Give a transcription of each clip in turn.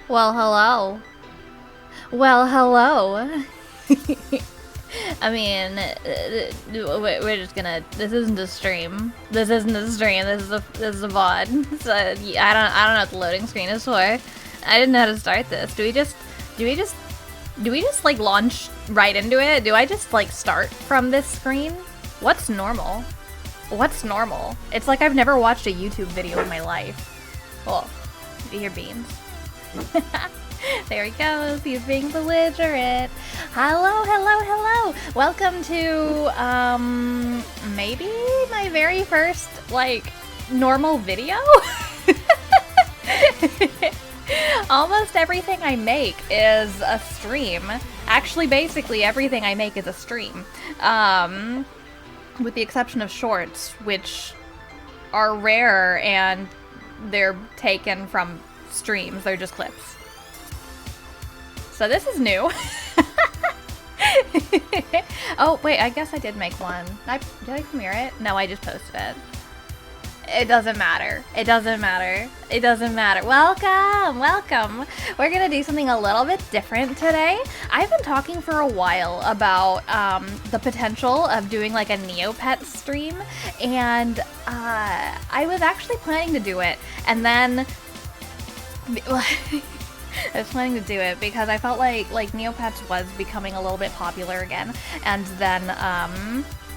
Well, hello. Well, hello. I mean, we're just gonna. This isn't a stream. This isn't a stream. This is a VOD. So yeah, I don't know what the loading screen is for. I didn't know how to start this. Do we just, do we just like launch right into it? Do I just like start from this screen? What's normal? What's normal? It's like I've never watched a YouTube video in my life. Oh, do you hear beans? There he goes. He's being belligerent. Hello, hello, hello. Welcome to, maybe my very first, like, normal video? Almost everything I make is a stream. Actually, basically everything I make is a stream. With the exception of shorts, which are rare and they're taken from streams. They're just clips. So this is new. Oh, wait, I guess I did make one. Did I premiere it? No, I just posted it. It doesn't matter. It doesn't matter. It doesn't matter. Welcome! Welcome! We're gonna do something a little bit different today. I've been talking for a while about the potential of doing like a Neopets stream, and I was actually planning to do it, and then I was planning to do it because I felt like Neopets was becoming a little bit popular again, and then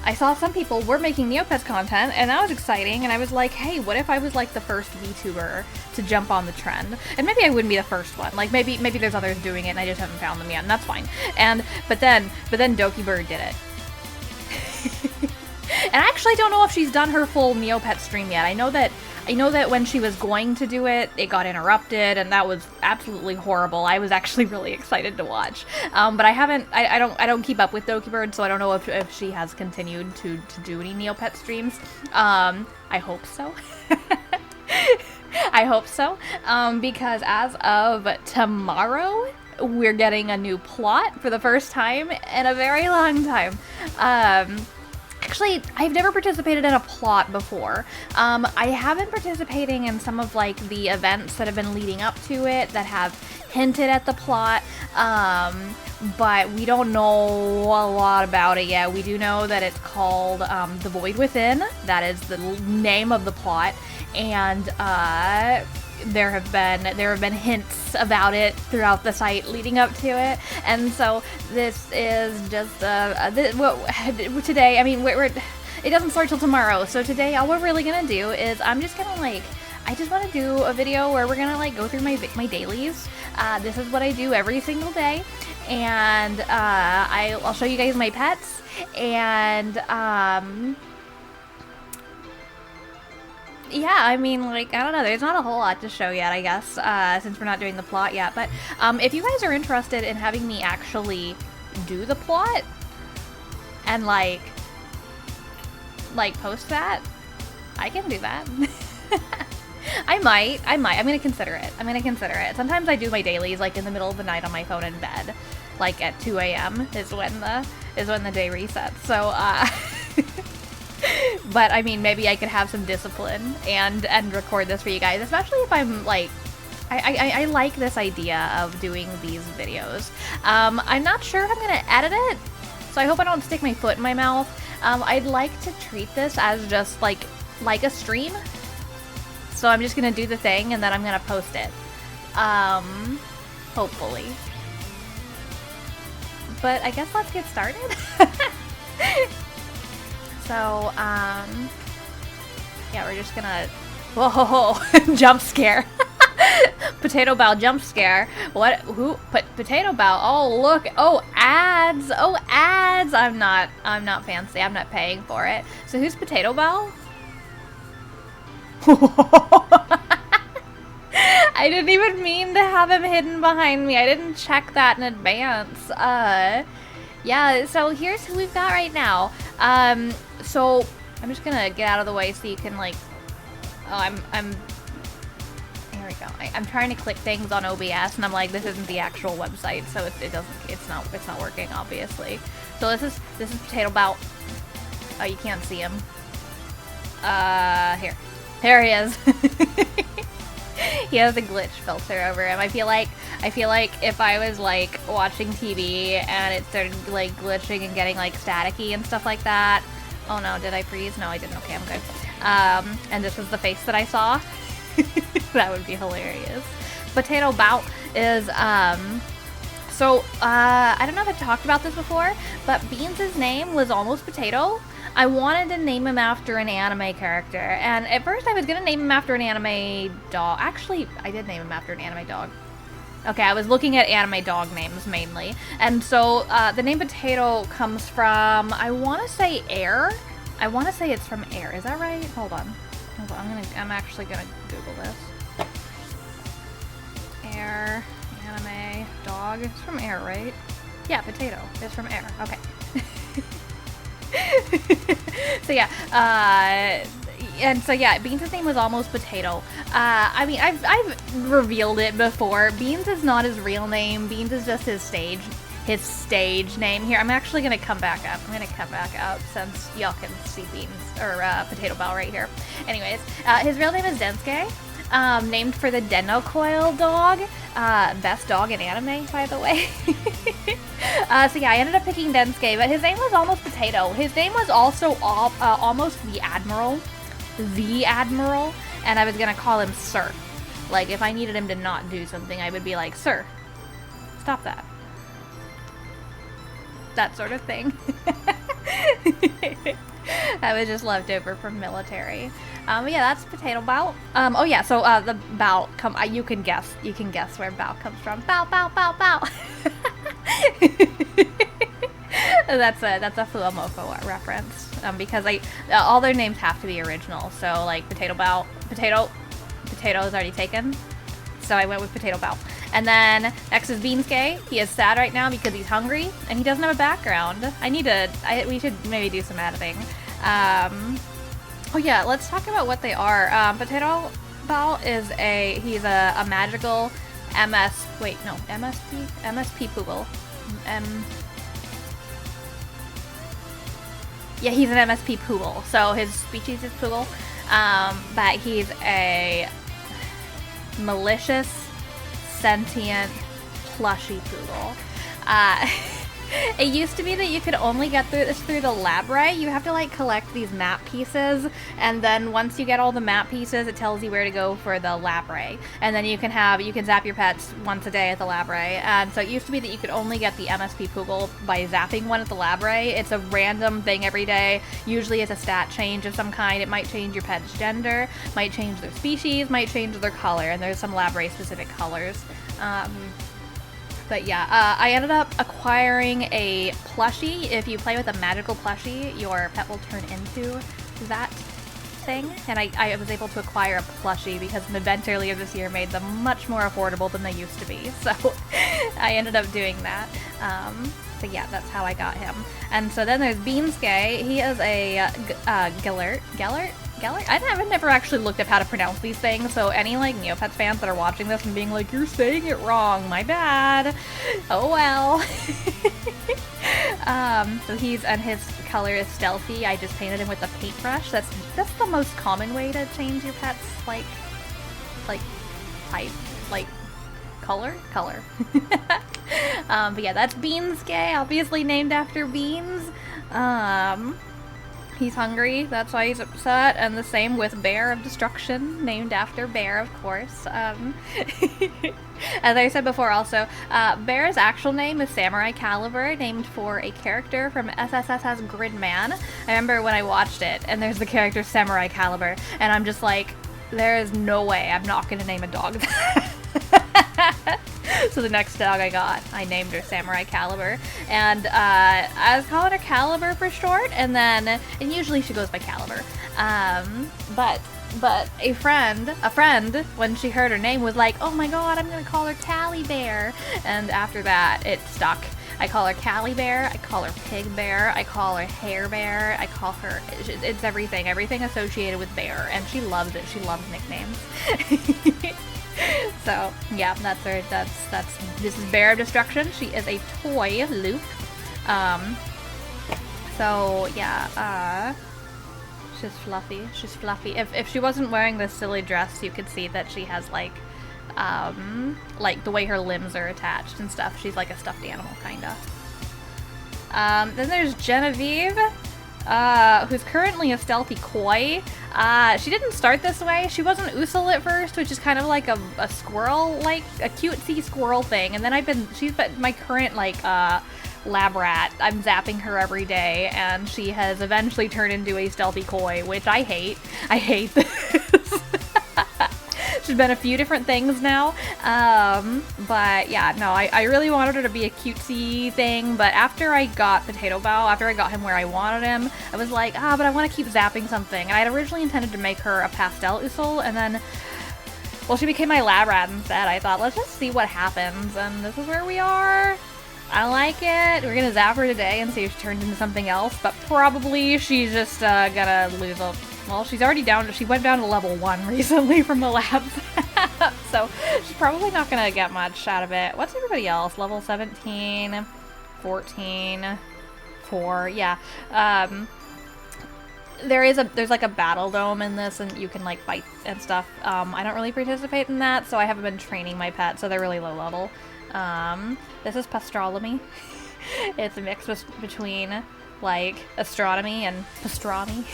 I saw some people were making Neopets content, and that was exciting, and I was like, hey, what if I was like the first VTuber to jump on the trend? And maybe I wouldn't be the first one, like maybe there's others doing it and I just haven't found them yet, and that's fine. But then Dokibird did it. And I actually don't know if she's done her full Neopets stream yet. I know that when she was going to do it, it got interrupted, and that was absolutely horrible. I was actually really excited to watch, but I haven't. I don't keep up with Dokibird, so I don't know if she has continued to do any Neopet streams. I hope so. I hope so, because as of tomorrow, we're getting a new plot for the first time in a very long time. Actually, I've never participated in a plot before. I have been participating in some of like the events that have been leading up to it that have hinted at the plot, but we don't know a lot about it yet. We do know that it's called The Void Within. That is the name of the plot, and there have been hints about it throughout the site leading up to it, and so this is just today. I mean, it doesn't start till tomorrow, so today all we're really gonna do is I just want to do a video where we're gonna like go through my dailies. This is what I do every single day, and I'll show you guys my pets, and yeah, I mean, like, I don't know, there's not a whole lot to show yet, I guess, since we're not doing the plot yet, but if you guys are interested in having me actually do the plot and like post that, I can do that. I might. I'm gonna consider it. Sometimes I do my dailies like in the middle of the night on my phone in bed, like at 2 a.m. is when the day resets. So but I mean, maybe I could have some discipline and record this for you guys, especially if I'm like, I like this idea of doing these videos. I'm not sure if I'm gonna edit it, so I hope I don't stick my foot in my mouth. I'd like to treat this as just like a stream. So I'm just gonna do the thing and then I'm gonna post it. Hopefully. But I guess let's get started. So, yeah, we're just gonna, whoa, jump scare. Potato Bow jump scare. What, Potato Bow, oh look, oh ads, I'm not fancy, I'm not paying for it. So who's Potato Bow? I didn't even mean to have him hidden behind me, I didn't check that in advance. Yeah, so here's who we've got right now. So I'm just gonna get out of the way so you can like, oh, here we go. I'm trying to click things on OBS and I'm like, this isn't the actual website, so it's not working, obviously. So this is Potato Bout. Oh, you can't see him. Here he is. He has a glitch filter over him. I feel like I feel like if I was like watching TV and it started like glitching and getting like staticky and stuff like that. Oh no, did I freeze? No, I didn't. Okay, I'm good. And this was the face that I saw. That would be hilarious. Potato Bout is, I don't know if I've talked about this before, but Beans' name was almost Potato. I wanted to name him after an anime character, and at first I was going to name him after an anime dog. Actually, I did name him after an anime dog. Okay, I was looking at anime dog names mainly. And so, the name Potato comes from, I want to say Air. I want to say it's from Air. Is that right? Hold on. I'm actually gonna Google this. Air, anime, dog. It's from Air, right? Yeah, Potato. It's from Air. Okay. So yeah, and so yeah, Beans' name was almost Potato. I mean, I've revealed it before. Beans is not his real name. Beans is just his stage name. Here, I'm actually gonna come back up. Since y'all can see Beans or Potato Bell right here. Anyways, his real name is Densuke. Named for the Denocoil dog. Best dog in anime, by the way. So yeah, I ended up picking Densuke, but his name was almost Potato. His name was also almost the Admiral. And I was gonna call him Sir. Like, if I needed him to not do something, I would be like, Sir, stop that. That sort of thing. That was just left over from military. But yeah, that's Potato Bout. Oh yeah, so the Bout you can guess where Bout comes from. Bout. That's a Fuamoko reference. Because all their names have to be original. So like Potato Bout, Potato is already taken. So I went with Potato Bout. And then next is Beansuke. He is sad right now because he's hungry and he doesn't have a background. We should maybe do some editing. Oh yeah, let's talk about what they are. Potato Bout is he's a magical MSP Poogle. Yeah, he's an MSP Poogle. So his species is Poogle. But he's a malicious, sentient, plushy poodle. It used to be that you could only get through the library. You have to like collect these map pieces, and then once you get all the map pieces, it tells you where to go for the library. And then you can zap your pets once a day at the library. And so it used to be that you could only get the MSP Poogle by zapping one at the library. It's a random thing every day. Usually it's a stat change of some kind. It might change your pet's gender, might change their species, might change their color, and there's some library specific colors. But yeah, I ended up acquiring a plushie. If you play with a magical plushie, your pet will turn into that thing. And I was able to acquire a plushie because an event earlier this year made them much more affordable than they used to be. So I ended up doing that. But yeah, that's how I got him. And so then there's Beansuke. He is a Gellert? I've never actually looked up how to pronounce these things, so any like Neopets fans that are watching this and being like, you're saying it wrong, my bad. Oh well. So his color is stealthy. I just painted him with a paintbrush. That's the most common way to change your pet's like type, like color. But yeah, that's Beansuke, obviously named after beans. He's hungry, that's why he's upset, and the same with Bear of Destruction, named after Bear, of course. As I said before also, Bear's actual name is Samurai Caliber, named for a character from SSS's Gridman. I remember when I watched it, and there's the character Samurai Caliber, and I'm just like, there is no way I'm not going to name a dog that. So the next dog I named her Samurai Caliber, and I was calling her Caliber for short, and usually she goes by Caliber. But a friend, when she heard her name was like, oh my god, I'm gonna call her Cali Bear, and after that it stuck. I call her Cali Bear, I call her Pig Bear, I call her Hair Bear, I call her, it's everything associated with bear, and she loves it. She loves nicknames. So yeah, that's her. This is Bear of Destruction. She is a toy loop. So yeah, she's fluffy. If she wasn't wearing this silly dress, you could see that she has like like the way her limbs are attached and stuff. She's like a stuffed animal, kinda. Then there's Genevieve, who's currently a stealthy koi. She didn't start this way. She was an Usul at first, which is kind of like a squirrel, like a cutesy squirrel thing. And then she's been my current like lab rat. I'm zapping her every day, and she has eventually turned into a stealthy koi, which I hate. I hate this. She's been a few different things now, but yeah, no, I really wanted her to be a cutesy thing, but after I got Potato Bow, after I got him where I wanted him, I was like, but I want to keep zapping something, and I had originally intended to make her a pastel Usul, and then, well, she became my lab rat instead. I thought, let's just see what happens, and this is where we are. I like it. We're gonna zap her today and see if she turns into something else, but probably she's just gonna lose a... Well, she's already down. She went down to level 1 recently from the labs. So she's probably not going to get much out of it. What's everybody else? Level 17, 14, 4. Yeah. There's like a battle dome in this, and you can like fight and stuff. I don't really participate in that, so I haven't been training my pets, so they're really low level. This is pastrology. It's a mix between like astronomy and pastrami.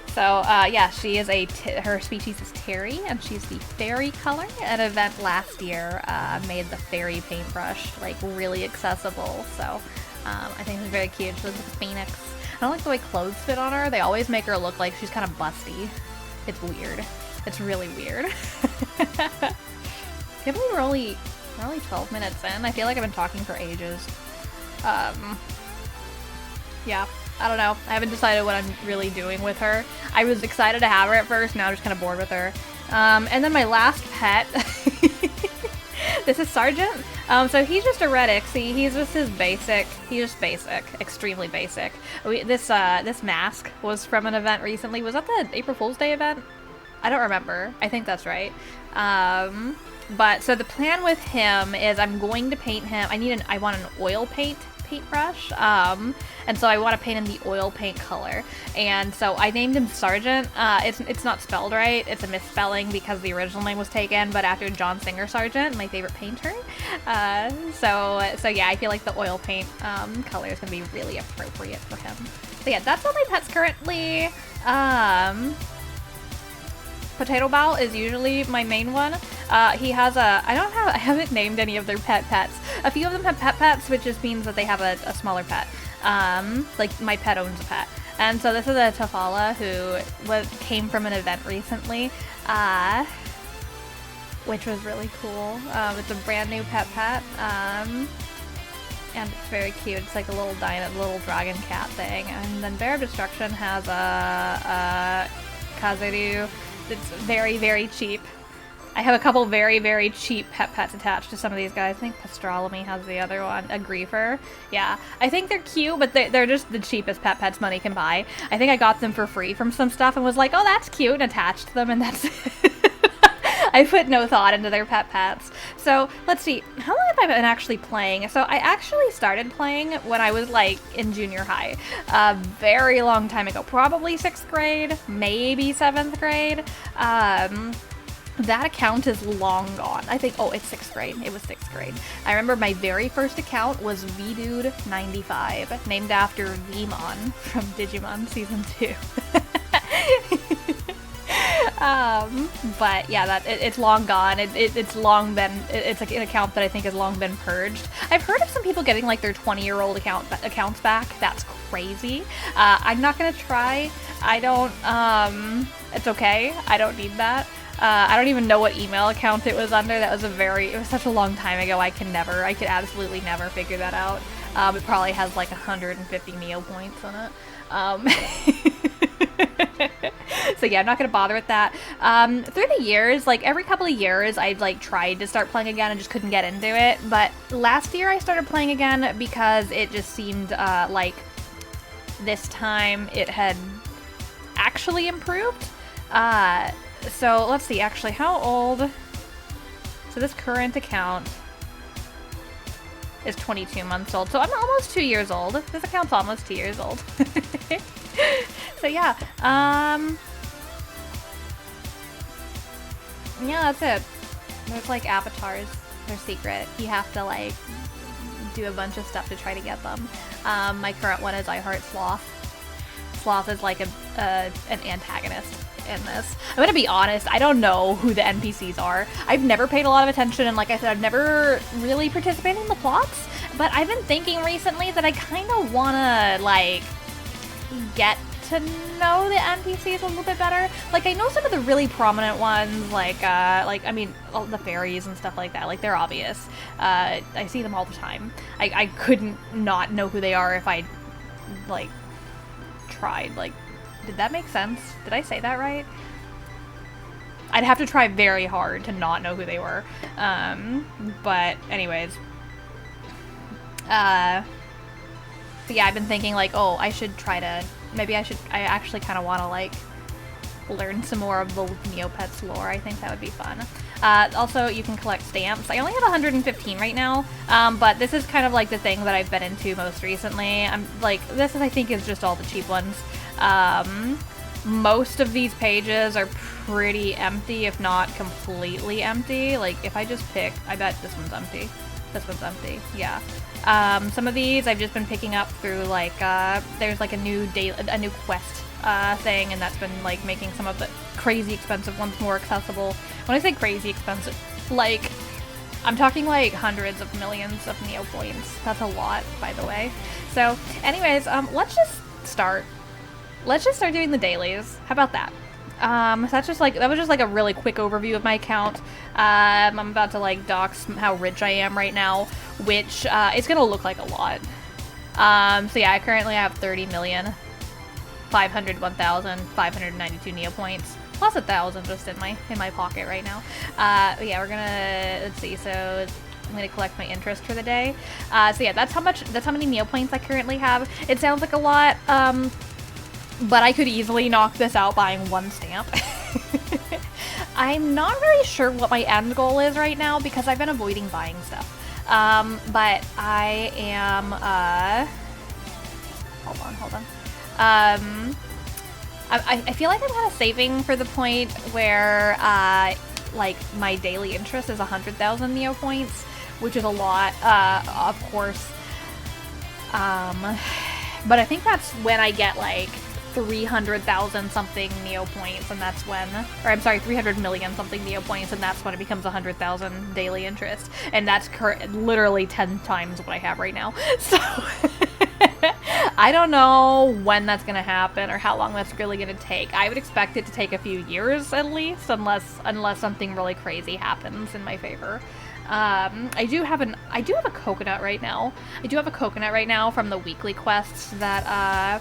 So, yeah, she is her species is Terry, and she's the fairy color. An event last year made the fairy paintbrush, like, really accessible, so I think it's very cute. She looks like a phoenix. I don't like the way clothes fit on her. They always make her look like she's kind of busty. It's weird. It's really weird. I can't believe we're only 12 minutes in. I feel like I've been talking for ages. Yeah, I don't know. I haven't decided what I'm really doing with her. I was excited to have her at first, now I'm just kind of bored with her. And then my last pet, this is Sergeant. So he's just a red Ixie. He's just basic, extremely basic. This mask was from an event recently. Was that the April Fool's Day event? I don't remember. I think that's right. But so the plan with him is I'm going to paint him. I want an oil paintbrush, and so I want to paint him the oil paint color, and so I named him Sergeant. It's not spelled right, it's a misspelling because the original name was taken, but after John Singer Sargent, my favorite painter. So yeah, I feel like the oil paint color is going to be really appropriate for him. So yeah, that's all my pets currently. Potato Bow is usually my main one. He has I haven't named any of their pets. A few of them have pets, which just means that they have a smaller pet. Like my pet owns a pet. And so this is a Tafala who came from an event recently, which was really cool. It's a brand new pet, and it's very cute. It's like a little dragon cat thing. And then Bear of Destruction has a Kazeru. It's very, very cheap. I have a couple very, very cheap pets attached to some of these guys. I think Pastrology has the other one, a Griefer. Yeah, I think they're cute, but they're just the cheapest pets money can buy. I think I got them for free from some stuff and was like, oh, that's cute, and attached them, and that's it. I put no thought into their pets. So let's see, how long have I been actually playing? So I actually started playing when I was like in junior high, a very long time ago, probably 6th grade, maybe 7th grade. That account is long gone. I think, oh, it's 6th grade. It was 6th grade. I remember my very first account was VDude95, named after Vmon from Digimon Season 2. But yeah, it's long gone. It's long been, it's like an account that I think has long been purged. I've heard of some people getting like their 20-year-old accounts back. That's crazy. I'm not gonna try. I don't, it's okay. I don't need that. I don't even know what email account it was under. It was such a long time ago. I could absolutely never figure that out. It probably has like 150 Neo points on it. So yeah, I'm not gonna bother with that. Through the years, like every couple of years, I'd like tried to start playing again and just couldn't get into it. But last year I started playing again because it just seemed like this time it had actually improved. So let's see, actually, how old? So this current account is 22 months old. So I'm almost 2 years old. This account's almost 2 years old. So yeah, yeah, that's it. There's like avatars. They're secret. You have to like do a bunch of stuff to try to get them. My current one is I Heart Sloth. Sloth is like an antagonist in this. I'm gonna be honest, I don't know who the NPCs are. I've never paid a lot of attention, and like I said, I've never really participated in the plots, but I've been thinking recently that I kind of wanna like get to know the NPCs a little bit better. Like, I know some of the really prominent ones, like I mean, all the fairies and stuff like that, like, they're obvious. I see them all the time. I couldn't not know who they are if I, like, tried. Like, did that make sense? Did I say that right? I'd have to try very hard to not know who they were. But anyways. So yeah, I've been thinking, like, oh, I should try to... Maybe I actually kind of want to, like, learn some more of the Neopets lore. I think that would be fun. Also, you can collect stamps. I only have 115 right now, but this is kind of, like, the thing that I've been into most recently. I'm, like, this is, I think, is just all the cheap ones. Most of these pages are pretty empty, if not completely empty. Like, if I just pick... I bet this one's empty. This one's empty. Yeah. Some of these I've just been picking up through, like, there's, like, a new quest, thing, and that's been, like, making some of the crazy expensive ones more accessible. When I say crazy expensive, like, I'm talking, like, hundreds of millions of Neo points. That's a lot, by the way. So, anyways, let's just start. Let's just start doing the dailies. How about that? So that's just, like, that was just, like, a really quick overview of my account. I'm about to, like, dox how rich I am right now, which, it's gonna look like a lot. So yeah, I currently have 30,501,592 Neo points, plus 1,000 just in my pocket right now. Yeah, we're gonna, let's see, so I'm gonna collect my interest for the day. So yeah, that's how many Neo points I currently have. It sounds like a lot, but I could easily knock this out buying one stamp. I'm not really sure what my end goal is right now because I've been avoiding buying stuff. But I am, hold on. I feel like I'm kind of saving for the point where, like, my daily interest is 100,000 Neo points, which is a lot, of course. But I think that's when I get, like, 300,000 something Neo points, and that's when, or I'm sorry, 300 million something Neo points, and that's when it becomes 100,000 daily interest, and that's literally 10 times what I have right now. So I don't know when that's gonna happen or how long that's really gonna take. I would expect it to take a few years at least, unless something really crazy happens in my favor. I do have a coconut right now. I do have a coconut right now from the weekly quests that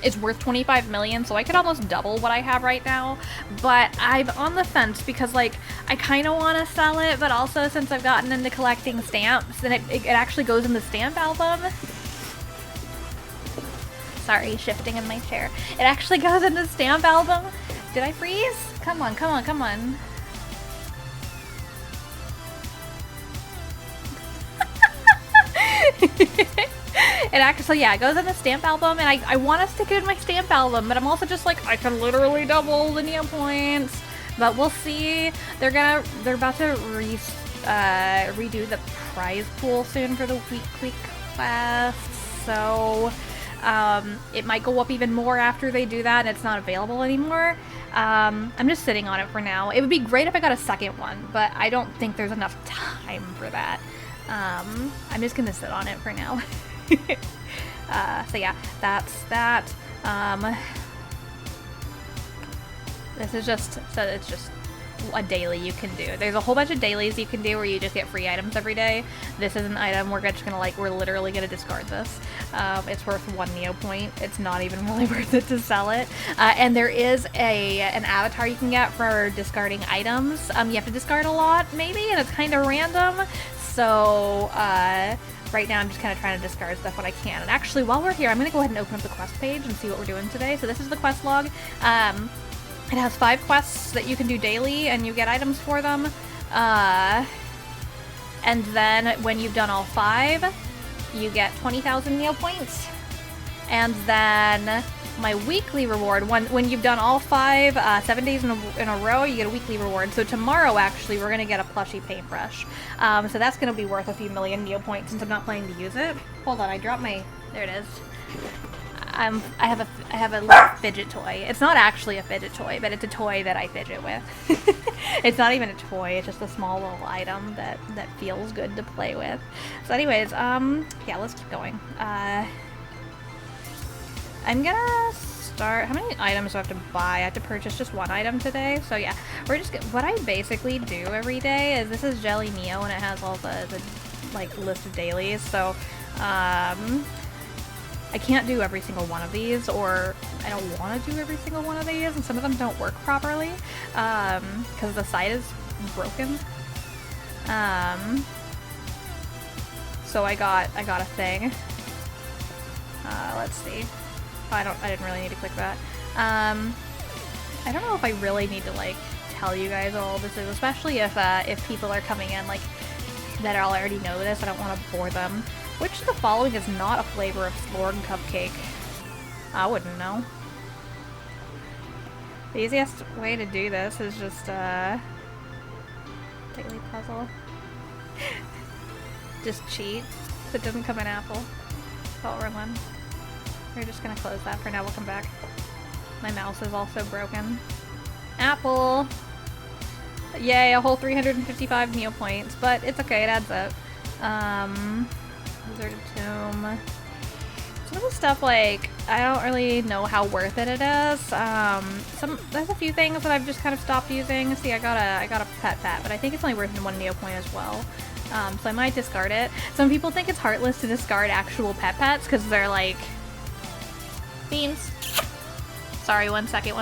it's worth 25 million, so I could almost double what I have right now, but I'm on the fence because, like, I kind of want to sell it, but also since I've gotten into collecting stamps, and it actually goes in the stamp album. Sorry, shifting in my chair. It actually goes in the stamp album. Did I freeze? Come on, come on, come on. It actually, yeah, it goes in the stamp album, and I want to stick it in my stamp album, but I'm also just like, I can literally double the Neo points, but we'll see. They're about to redo the prize pool soon for the weekly quests, so it might go up even more after they do that and it's not available anymore. I'm just sitting on it for now. It would be great if I got a second one, but I don't think there's enough time for that. I'm just gonna sit on it for now. So yeah, that's that. This is just, so it's just a daily you can do. There's a whole bunch of dailies you can do where you just get free items every day. This is an item we're just gonna, like, we're literally gonna discard this. It's worth 1 Neo point. It's not even really worth it to sell it. And there is an avatar you can get for discarding items. You have to discard a lot, maybe, and it's kind of random. So, right now I'm just kind of trying to discard stuff when I can. And actually, while we're here, I'm going to go ahead and open up the quest page and see what we're doing today. So this is the quest log. It has 5 quests that you can do daily, and you get items for them. And then when you've done all 5, you get 20,000 Neo points. And then my weekly reward, when you've done all 7 days in a row, you get a weekly reward. So tomorrow, actually, we're going to get a plushie paintbrush. So that's going to be worth a few million Neopoints since I'm not planning to use it. Hold on, I dropped my... There it is. I have a little fidget toy. It's not actually a fidget toy, but it's a toy that I fidget with. It's not even a toy, it's just a small little item that feels good to play with. So anyways, yeah, let's keep going. I'm gonna start... How many items do I have to buy? I have to purchase just one item today. So yeah, we're just... What I basically do every day is... This is Jelly Neo, and it has all the like, list of dailies. So, I can't do every single one of these, or I don't want to do every single one of these, and some of them don't work properly, because the site is broken. So I got a thing. Let's see. Oh, I didn't really need to click that. I don't know if I really need to, like, tell you guys all this is, especially if people are coming in, like, that already know this. I don't want to bore them. Which of the following is not a flavor of Slorg cupcake? I wouldn't know. The easiest way to do this is just, daily puzzle. Just cheat. It doesn't come in apple. Oh, wrong one. We're just gonna close that for now, we'll come back. My mouse is also broken. Apple! Yay, a whole 355 Neopoints, but it's okay, it adds up. Deserted Tomb. Some of the stuff, like, I don't really know how worth it is. There's a few things that I've just kind of stopped using. See, I got a pet, but I think it's only worth 1 Neopoint as well. So I might discard it. Some people think it's heartless to discard actual pets because they're like... Beans. Sorry, one second.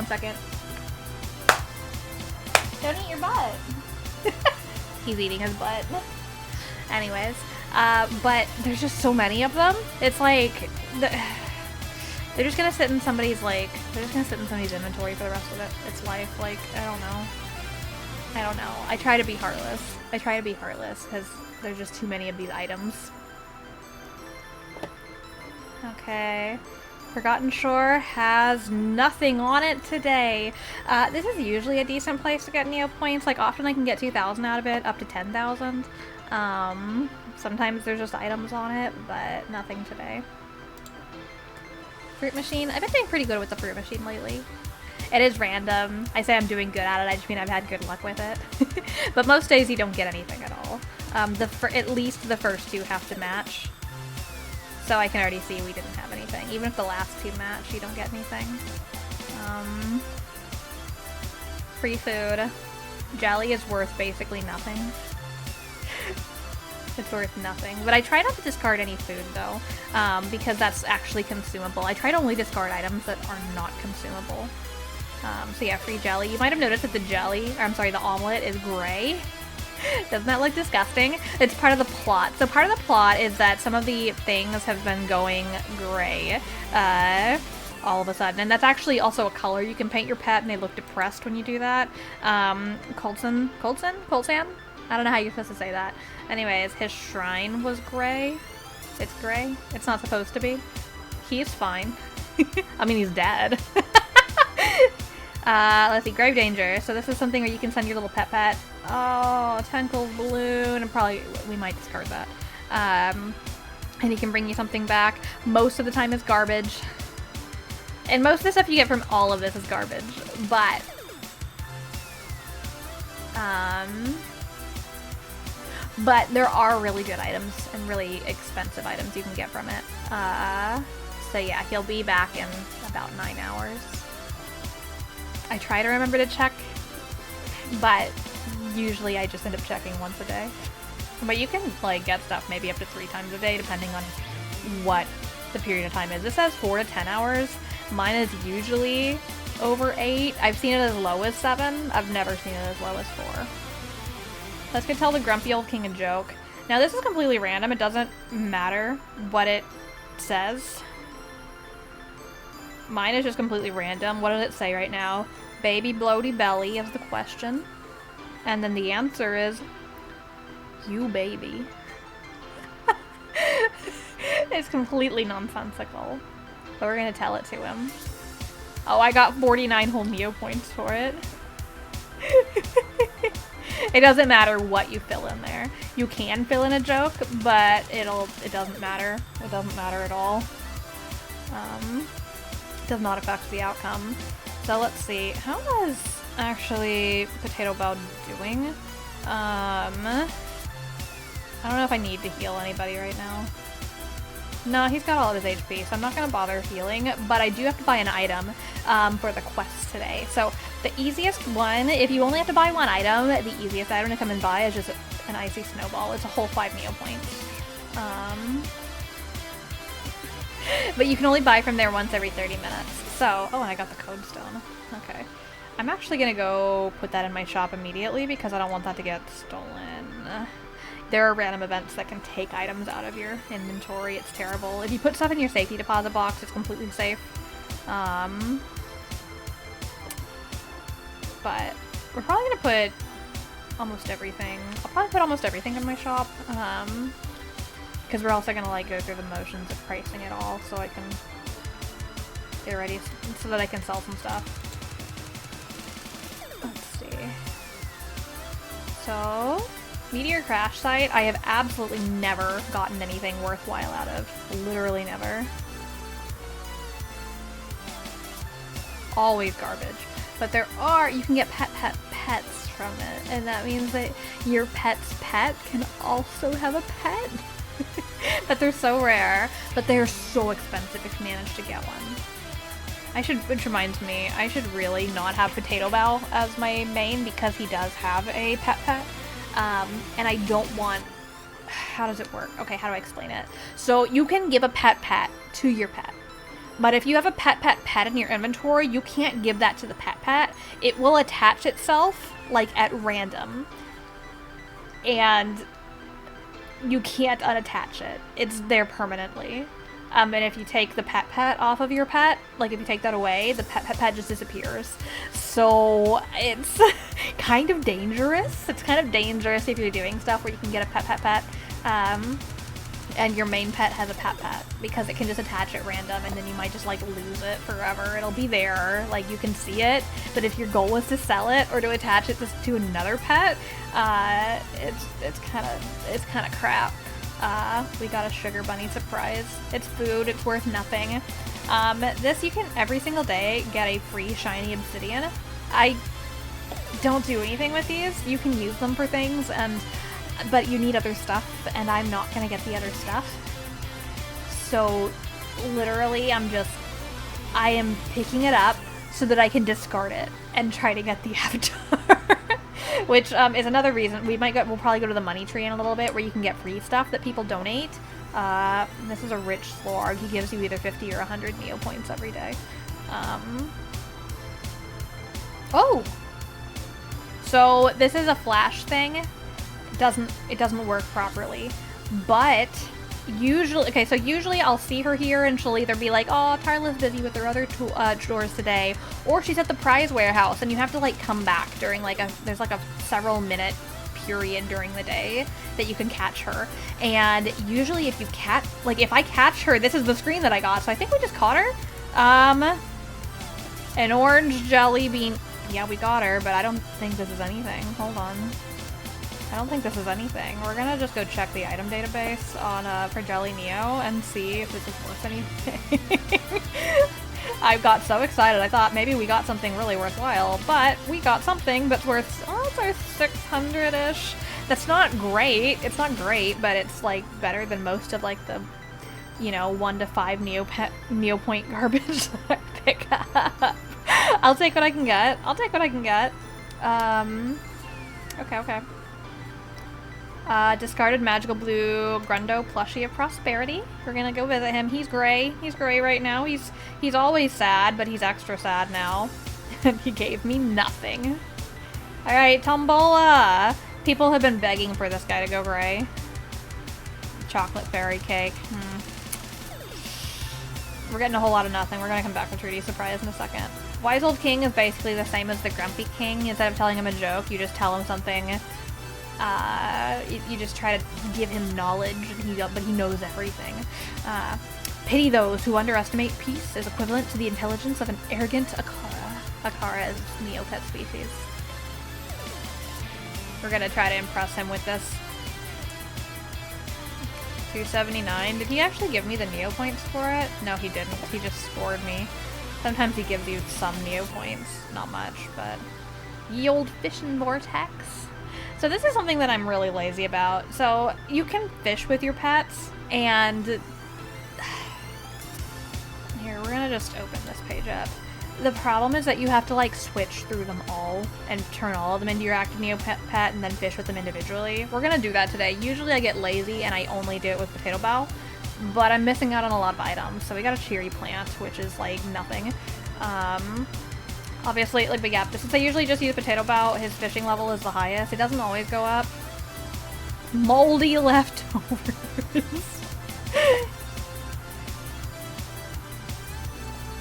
Don't eat your butt. He's eating his butt. Anyways. But there's just so many of them. It's like, they're just gonna sit in somebody's, like, inventory for the rest of its life. Like, I don't know. I try to be heartless. Because there's just too many of these items. Okay. Forgotten Shore has nothing on it today. This is usually a decent place to get Neopoints. Like, often I can get 2,000 out of it, up to 10,000. Sometimes there's just items on it, but nothing today. Fruit machine. I've been doing pretty good with the fruit machine lately. It is random. I say I'm doing good at it, I just mean I've had good luck with it. But most days you don't get anything at all. At least the first two have to match. So I can already see we didn't have anything. Even if the last two match, you don't get anything. Free food. Jelly is worth basically nothing. It's worth nothing. But I try not to discard any food, though, because that's actually consumable. I try to only discard items that are not consumable. So yeah, free jelly. You might have noticed that the omelet is gray. Doesn't that look disgusting? It's part of the plot. So part of the plot is that some of the things have been going gray all of a sudden. And that's actually also a color you can paint your pet, and they look depressed when you do that. Colson? I don't know how you're supposed to say that. Anyways, his shrine was gray. It's gray. It's not supposed to be. He's fine. I mean, he's dead. Let's see, Grave Danger. So this is something where you can send your little pet. Oh, Tentacles Balloon, and probably, we might discard that. And he can bring you something back. Most of the time it's garbage. And most of the stuff you get from all of this is garbage. But there are really good items and really expensive items you can get from it. So yeah, he'll be back in about 9 hours. I try to remember to check, but usually I just end up checking once a day. But you can, like, get stuff maybe up to 3 times a day, depending on what the period of time is. This says 4 to 10 hours. Mine is usually over 8. I've seen it as low as 7. I've never seen it as low as 4. Let's go tell the grumpy old king a joke. Now this is completely random. It doesn't matter what it says. Mine is just completely random. What does it say right now? Baby bloaty belly is the question. And then the answer is, you baby. It's completely nonsensical. But we're gonna tell it to him. Oh, I got 49 whole Neo points for it. It doesn't matter what you fill in there. You can fill in a joke, but it doesn't matter. It doesn't matter at all. It does not affect the outcome. So let's see. How is actually Potato Bell doing? I don't know if I need to heal anybody right now. No, he's got all of his HP, so I'm not going to bother healing, but I do have to buy an item for the quest today. So the easiest one, if you only have to buy one item, the easiest item to come and buy is just an Icy Snowball. It's a whole 5 Neo points. But you can only buy from there once every 30 minutes. So, oh, and I got the code stone. Okay. I'm actually going to go put that in my shop immediately because I don't want that to get stolen. There are random events that can take items out of your inventory. It's terrible. If you put stuff in your safety deposit box, it's completely safe. But we're probably going to put almost everything. I'll probably put almost everything in my shop. Because we're also going to like go through the motions of pricing it all so I can get ready so that I can sell some stuff. Let's see. So, Meteor Crash Site, I have absolutely never gotten anything worthwhile out of. Literally never. Always garbage. But there are, you can get pets from it, and that means that your pet's pet can also have a pet. But they're so rare, but they're so expensive if you manage to get one. Which reminds me, I should really not have Potato Bell as my main because he does have a pet. And I don't want... How does it work? Okay, how do I explain it? So you can give a pet to your pet. But if you have a pet in your inventory, you can't give that to the pet. It will attach itself, like, at random. And you can't unattach it. It's there permanently. And if you take the pet off of your pet, like if you take that away, the pet just disappears. So it's kind of dangerous. It's kind of dangerous if you're doing stuff where you can get a pet. And your main pet has a pet because it can just attach at random and then you might just like lose it forever. It'll be there, like you can see it, but if your goal is to sell it or to attach it to another pet, it's kind of crap. We got a Sugar Bunny surprise. It's food, it's worth nothing. This you can every single day get a free shiny obsidian. I don't do anything with these. You can use them for things, but you need other stuff, and I'm not gonna get the other stuff. So literally I am picking it up so that I can discard it and try to get the avatar. Which is another reason we'll probably go to the money tree in a little bit where you can get free stuff that people donate. This is a rich slorg. He gives you either 50 or 100 Neo points every day. Oh! So this is a flash thing. It doesn't work properly. But usually I'll see her here and she'll either be like, oh, Tarla's busy with her other chores today, or she's at the prize warehouse and you have to like come back during there's like a several minute period during the day that you can catch her. And usually if I catch her, this is the screen that I got, so I think we just caught her. An orange jelly bean. Yeah, we got her, but I don't think this is anything. Hold on. I don't think this is anything. We're gonna just go check the item database on for Jelly Neo and see if this is worth anything. I got so excited. I thought maybe we got something really worthwhile, but we got something that's worth, it's worth 600-ish. That's not great. It's not great, but it's like better than most of like the, 1 to 5 Neo point garbage that I pick up. I'll take what I can get. Okay. Discarded magical blue Grundo plushie of prosperity. We're gonna go visit him. He's gray. He's gray right now. He's always sad, but he's extra sad now. And he gave me nothing. Alright, Tombola! People have been begging for this guy to go gray. Chocolate fairy cake. We're getting a whole lot of nothing. We're gonna come back with Trudy's surprise in a second. Wise Old King is basically the same as the Grumpy King. Instead of telling him a joke, you just tell him something. You just try to give him knowledge, but he knows everything. Pity those who underestimate peace is equivalent to the intelligence of an arrogant Akara. Akara is Neopet species. We're gonna try to impress him with this. 279. Did he actually give me the Neo points for it? No, he didn't. He just scored me. Sometimes he gives you some Neo points. Not much, but... Ye old fishing vortex. So this is something that I'm really lazy about. So you can fish with your pets, and... Here, we're gonna just open this page up. The problem is that you have to like switch through them all and turn all of them into your active Neopet and then fish with them individually. We're gonna do that today. Usually I get lazy and I only do it with potato bow, but I'm missing out on a lot of items. So we got a cherry plant, which is like nothing. Obviously, like, but yeah, since I usually just use potato bow, his fishing level is the highest. It doesn't always go up. Moldy leftovers.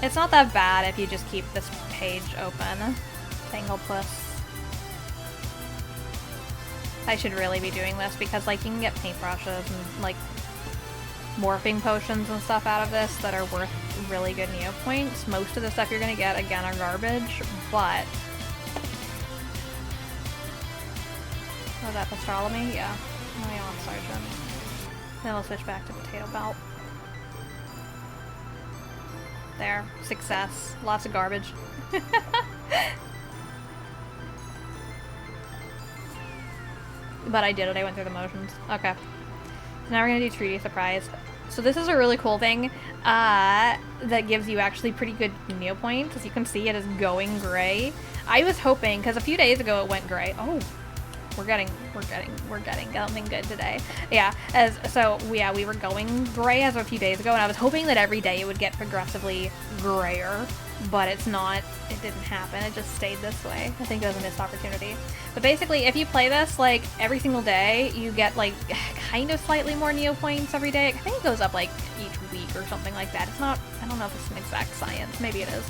It's not that bad if you just keep this page open. Tanglepuss. I should really be doing this because, like, you can get paintbrushes and, like, morphing potions and stuff out of this that are worth really good Neo points. Most of the stuff you're gonna get, again, are garbage, but... Was that Pastrolomy? Yeah. Leon Sergeant. Then we'll switch back to Potato Belt. There. Success. Lots of garbage. But I did it. I went through the motions. Okay. So now we're going to do Treaty Surprise. So this is a really cool thing that gives you actually pretty good Neo points. As you can see, it is going gray. I was hoping, because a few days ago it went gray. Oh, we're getting something good today. Yeah, we were going gray as of a few days ago, and I was hoping that every day it would get progressively grayer, but it's not. It didn't happen. It just stayed this way. I think it was a missed opportunity. But basically, if you play this like every single day, you get like kind of slightly more Neo points every day. I think it goes up like each week or something like that. It's not. I don't know if it's an exact science. Maybe it is.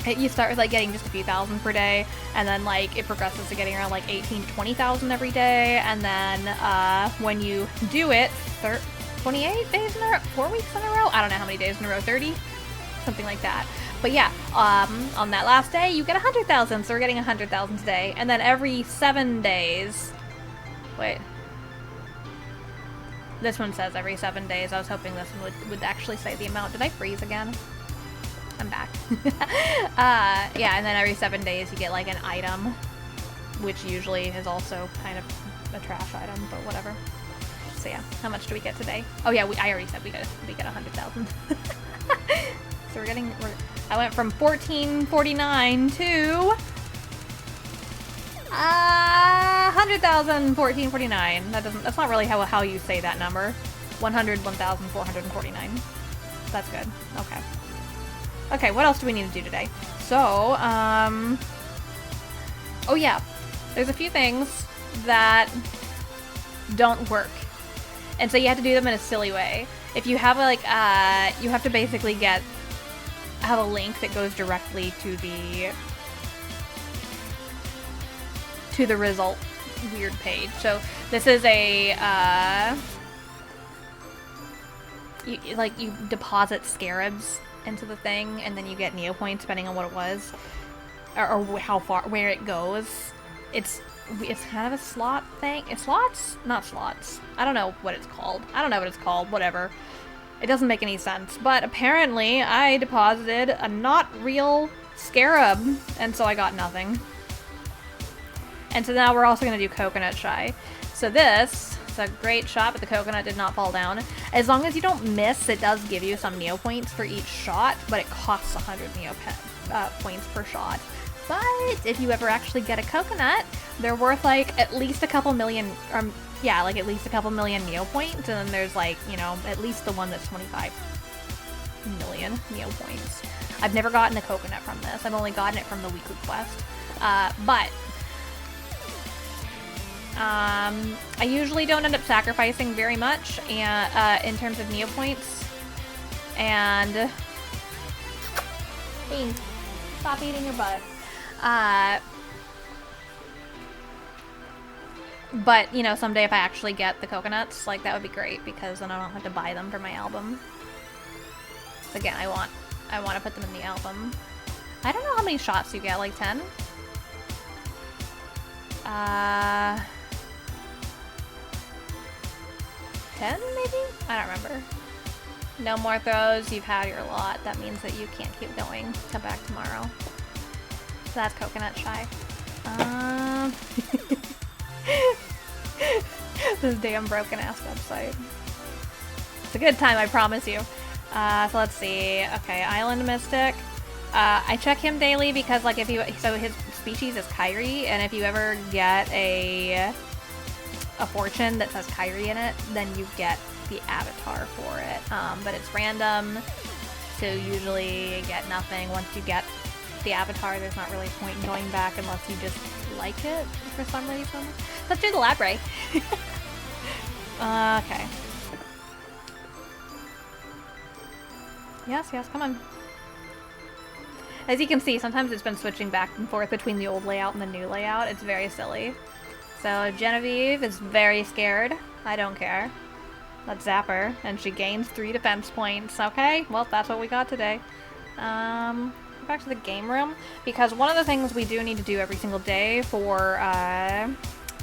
You start with like getting just a few thousand per day, and then like it progresses to getting around like 18 to 20,000 every day, and then when you do it 28 days in a row, 4 weeks in a row, I don't know how many days in a row, 30, something like that. But yeah, on that last day you get 100,000, so we're getting 100,000 today, and then every 7 days. Wait. This one says every 7 days. I was hoping this one would actually say the amount. Did I freeze again? I'm back. Yeah, and then every 7 days you get like an item, which usually is also kind of a trash item, but whatever. So yeah, how much do we get today? Oh yeah, I already said we get 100,000. So I went from 1449 to 100,000, 1449. That's not really how you say that number. 101,449. That's good. Okay. Okay, what else do we need to do today? So, oh yeah, there's a few things that don't work. And so you have to do them in a silly way. If you have like, you have to basically have a link that goes directly to the result weird page. So this is a, you deposit scarabs into the thing, and then you get Neo points depending on what it was, or how far, where it goes. It's kind of a slot thing. It's slots? Not slots. I don't know what it's called. Whatever. It doesn't make any sense. But apparently I deposited a not real scarab, and so I got nothing. And so now we're also going to do Coconut Shy. So this is a great shot, but the coconut did not fall down. As long as you don't miss, it does give you some Neo points for each shot, but it costs 100 Neo points per shot. But if you ever actually get a coconut, they're worth like at least a couple million, like at least a couple million Neo points, and then there's like, you know, at least the one that's 25 million Neo points. I've never gotten a coconut from this. I've only gotten it from the weekly quest. But I usually don't end up sacrificing very much in terms of Neo points. And hey, stop eating your butt. But, you know, someday if I actually get the coconuts, like, that would be great, because then I don't have to buy them for my album. Again, I want to put them in the album. I don't know how many shots you get, like 10? 10 maybe? I don't remember. No more throws, you've had your lot. That means that you can't keep going. Come back tomorrow. So that's coconut shy. This damn broken ass website. It's a good time, I promise you. So let's see. Okay, Island Mystic. I check him daily because, like, so his species is Kyrie, and if you ever get a fortune that says Kyrie in it, then you get the avatar for it. But it's random, so usually you get nothing. Once you get the avatar, there's not really a point in going back unless you just like it for some reason. Let's do the Labray. Okay. Yes, come on. As you can see, sometimes it's been switching back and forth between the old layout and the new layout. It's very silly. So Genevieve is very scared. I don't care. Let's zap her, and she gains 3 defense points. Okay, well, that's what we got today. Back to the game room, because one of the things we do need to do every single day for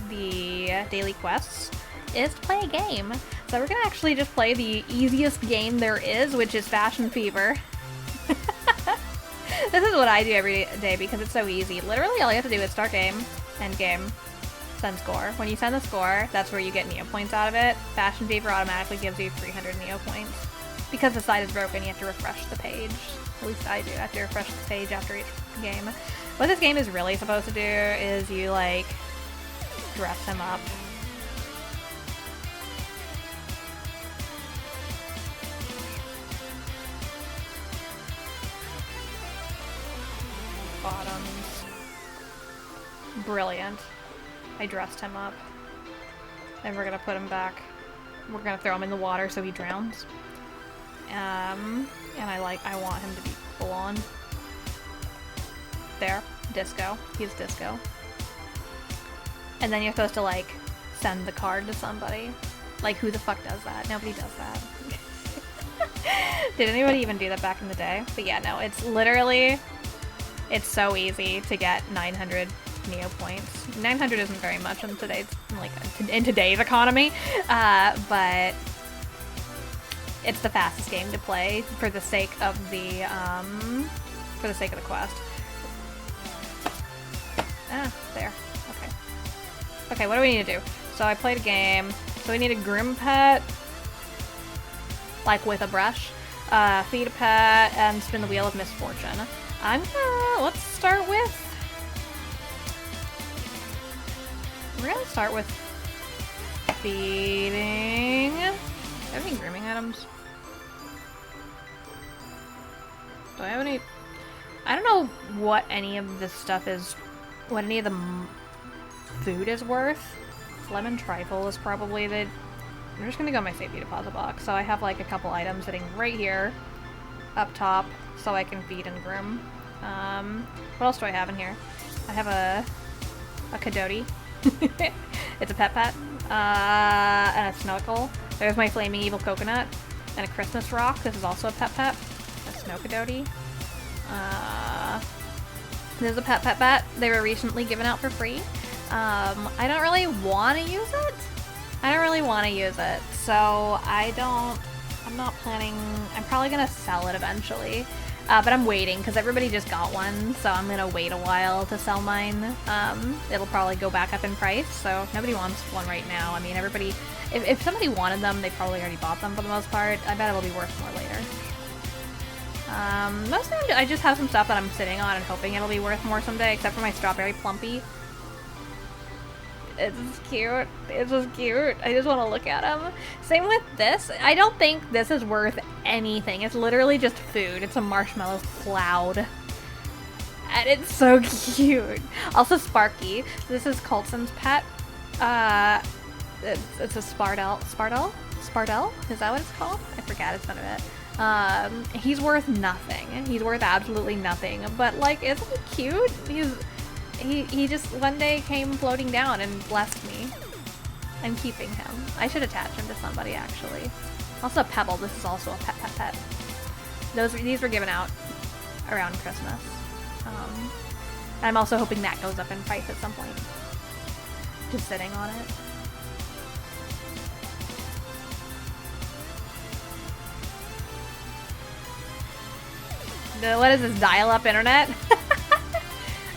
the daily quests is to play a game. So we're gonna actually just play the easiest game there is, which is Fashion Fever. This is what I do every day because it's so easy. Literally all you have to do is start game, end game, send score. When you send the score, that's where you get Neo points out of it. Fashion Fever automatically gives you 300 Neo points. Because the site is broken, you have to refresh the page. At least I do. I have to refresh the page after each game. What this game is really supposed to do is you, like, dress him up. Bottoms. Brilliant. I dressed him up. And we're gonna put him back. We're gonna throw him in the water so he drowns. And I want him to be full on. There. Disco. He's disco. And then you're supposed to, like, send the card to somebody. Like, who the fuck does that? Nobody does that. Did anybody even do that back in the day? But yeah, no, it's literally... It's so easy to get 900 Neo points. 900 isn't very much in today's economy, but it's the fastest game to play for the sake of the quest. Ah, there. Okay. Okay, what do we need to do? So I played a game. So we need a groom pet, like with a brush, feed a pet, and spin the wheel of misfortune. Let's start with... We're gonna start with feeding... Do I have any grooming items? Do I have any... I don't know what any of this stuff is... What any of the food is worth. Lemon trifle is probably the... I'm just gonna go in my safety deposit box. So I have like a couple items sitting right here, up top, so I can feed and groom. What else do I have in here? I have a Cadoti. It's a pet, and a Snorkel. There's my Flaming Evil Coconut, and a Christmas Rock. This is also a pet. A Snow Cadoti. This is a pet. They were recently given out for free. I don't really want to use it. So I'm not planning, I'm probably gonna sell it eventually. But I'm waiting because everybody just got one, so I'm gonna wait a while to sell mine. It'll probably go back up in price, so nobody wants one right now. I mean, everybody, if somebody wanted them, they probably already bought them for the most part. I bet it'll be worth more later. Most of the time, I just have some stuff that I'm sitting on and hoping it'll be worth more someday, except for my Strawberry Plumpy. It's cute. It's just cute. I just want to look at them. Same with this. I don't think this is worth anything. It's literally just food. It's a marshmallow cloud. And it's so cute. Also Sparky. This is Colson's pet. It's a Spardell? Is that what it's called? I forgot. It's none of it. He's worth nothing. He's worth absolutely nothing. But, like, isn't he cute? He just one day came floating down and blessed me. I'm keeping him. I should attach him to somebody, actually. Also, Pebble. This is also a pet. These were given out around Christmas. I'm also hoping that goes up in price at some point. Just sitting on it. What is this, dial-up internet?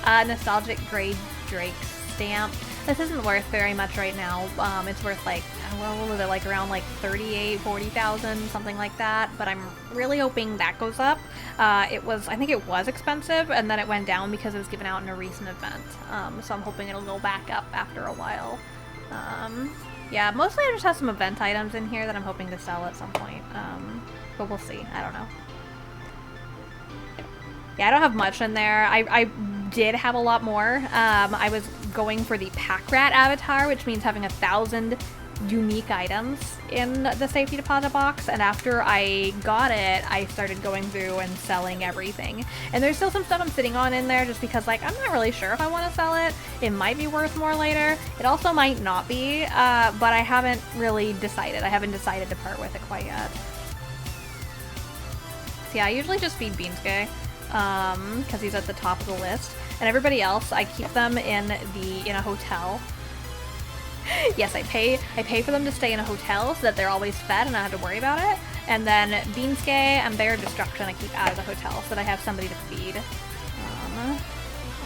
Nostalgic Grey Drake stamp. This isn't worth very much right now. It's worth like, what was it, like around like 38, 40,000, something like that. But I'm really hoping that goes up. I think it was expensive, and then it went down because it was given out in a recent event. So I'm hoping it'll go back up after a while. Yeah, mostly I just have some event items in here that I'm hoping to sell at some point. But we'll see. I don't know. Yeah, I don't have much in there. I did have a lot more. I was going for the Pack Rat avatar, which means having 1,000 unique items in the safety deposit box, and after I got it, I started going through and selling everything. And there's still some stuff I'm sitting on in there just because, like, I'm not really sure if I want to sell it. It might be worth more later. It also might not be, but I haven't really decided. I haven't decided to part with it quite yet. So yeah, I usually just feed Beanskay, because he's at the top of the list. And everybody else, I keep them in a hotel. Yes, I pay for them to stay in a hotel so that they're always fed and I don't have to worry about it. And then Beanskay and Bear Destruction I keep out of the hotel so that I have somebody to feed.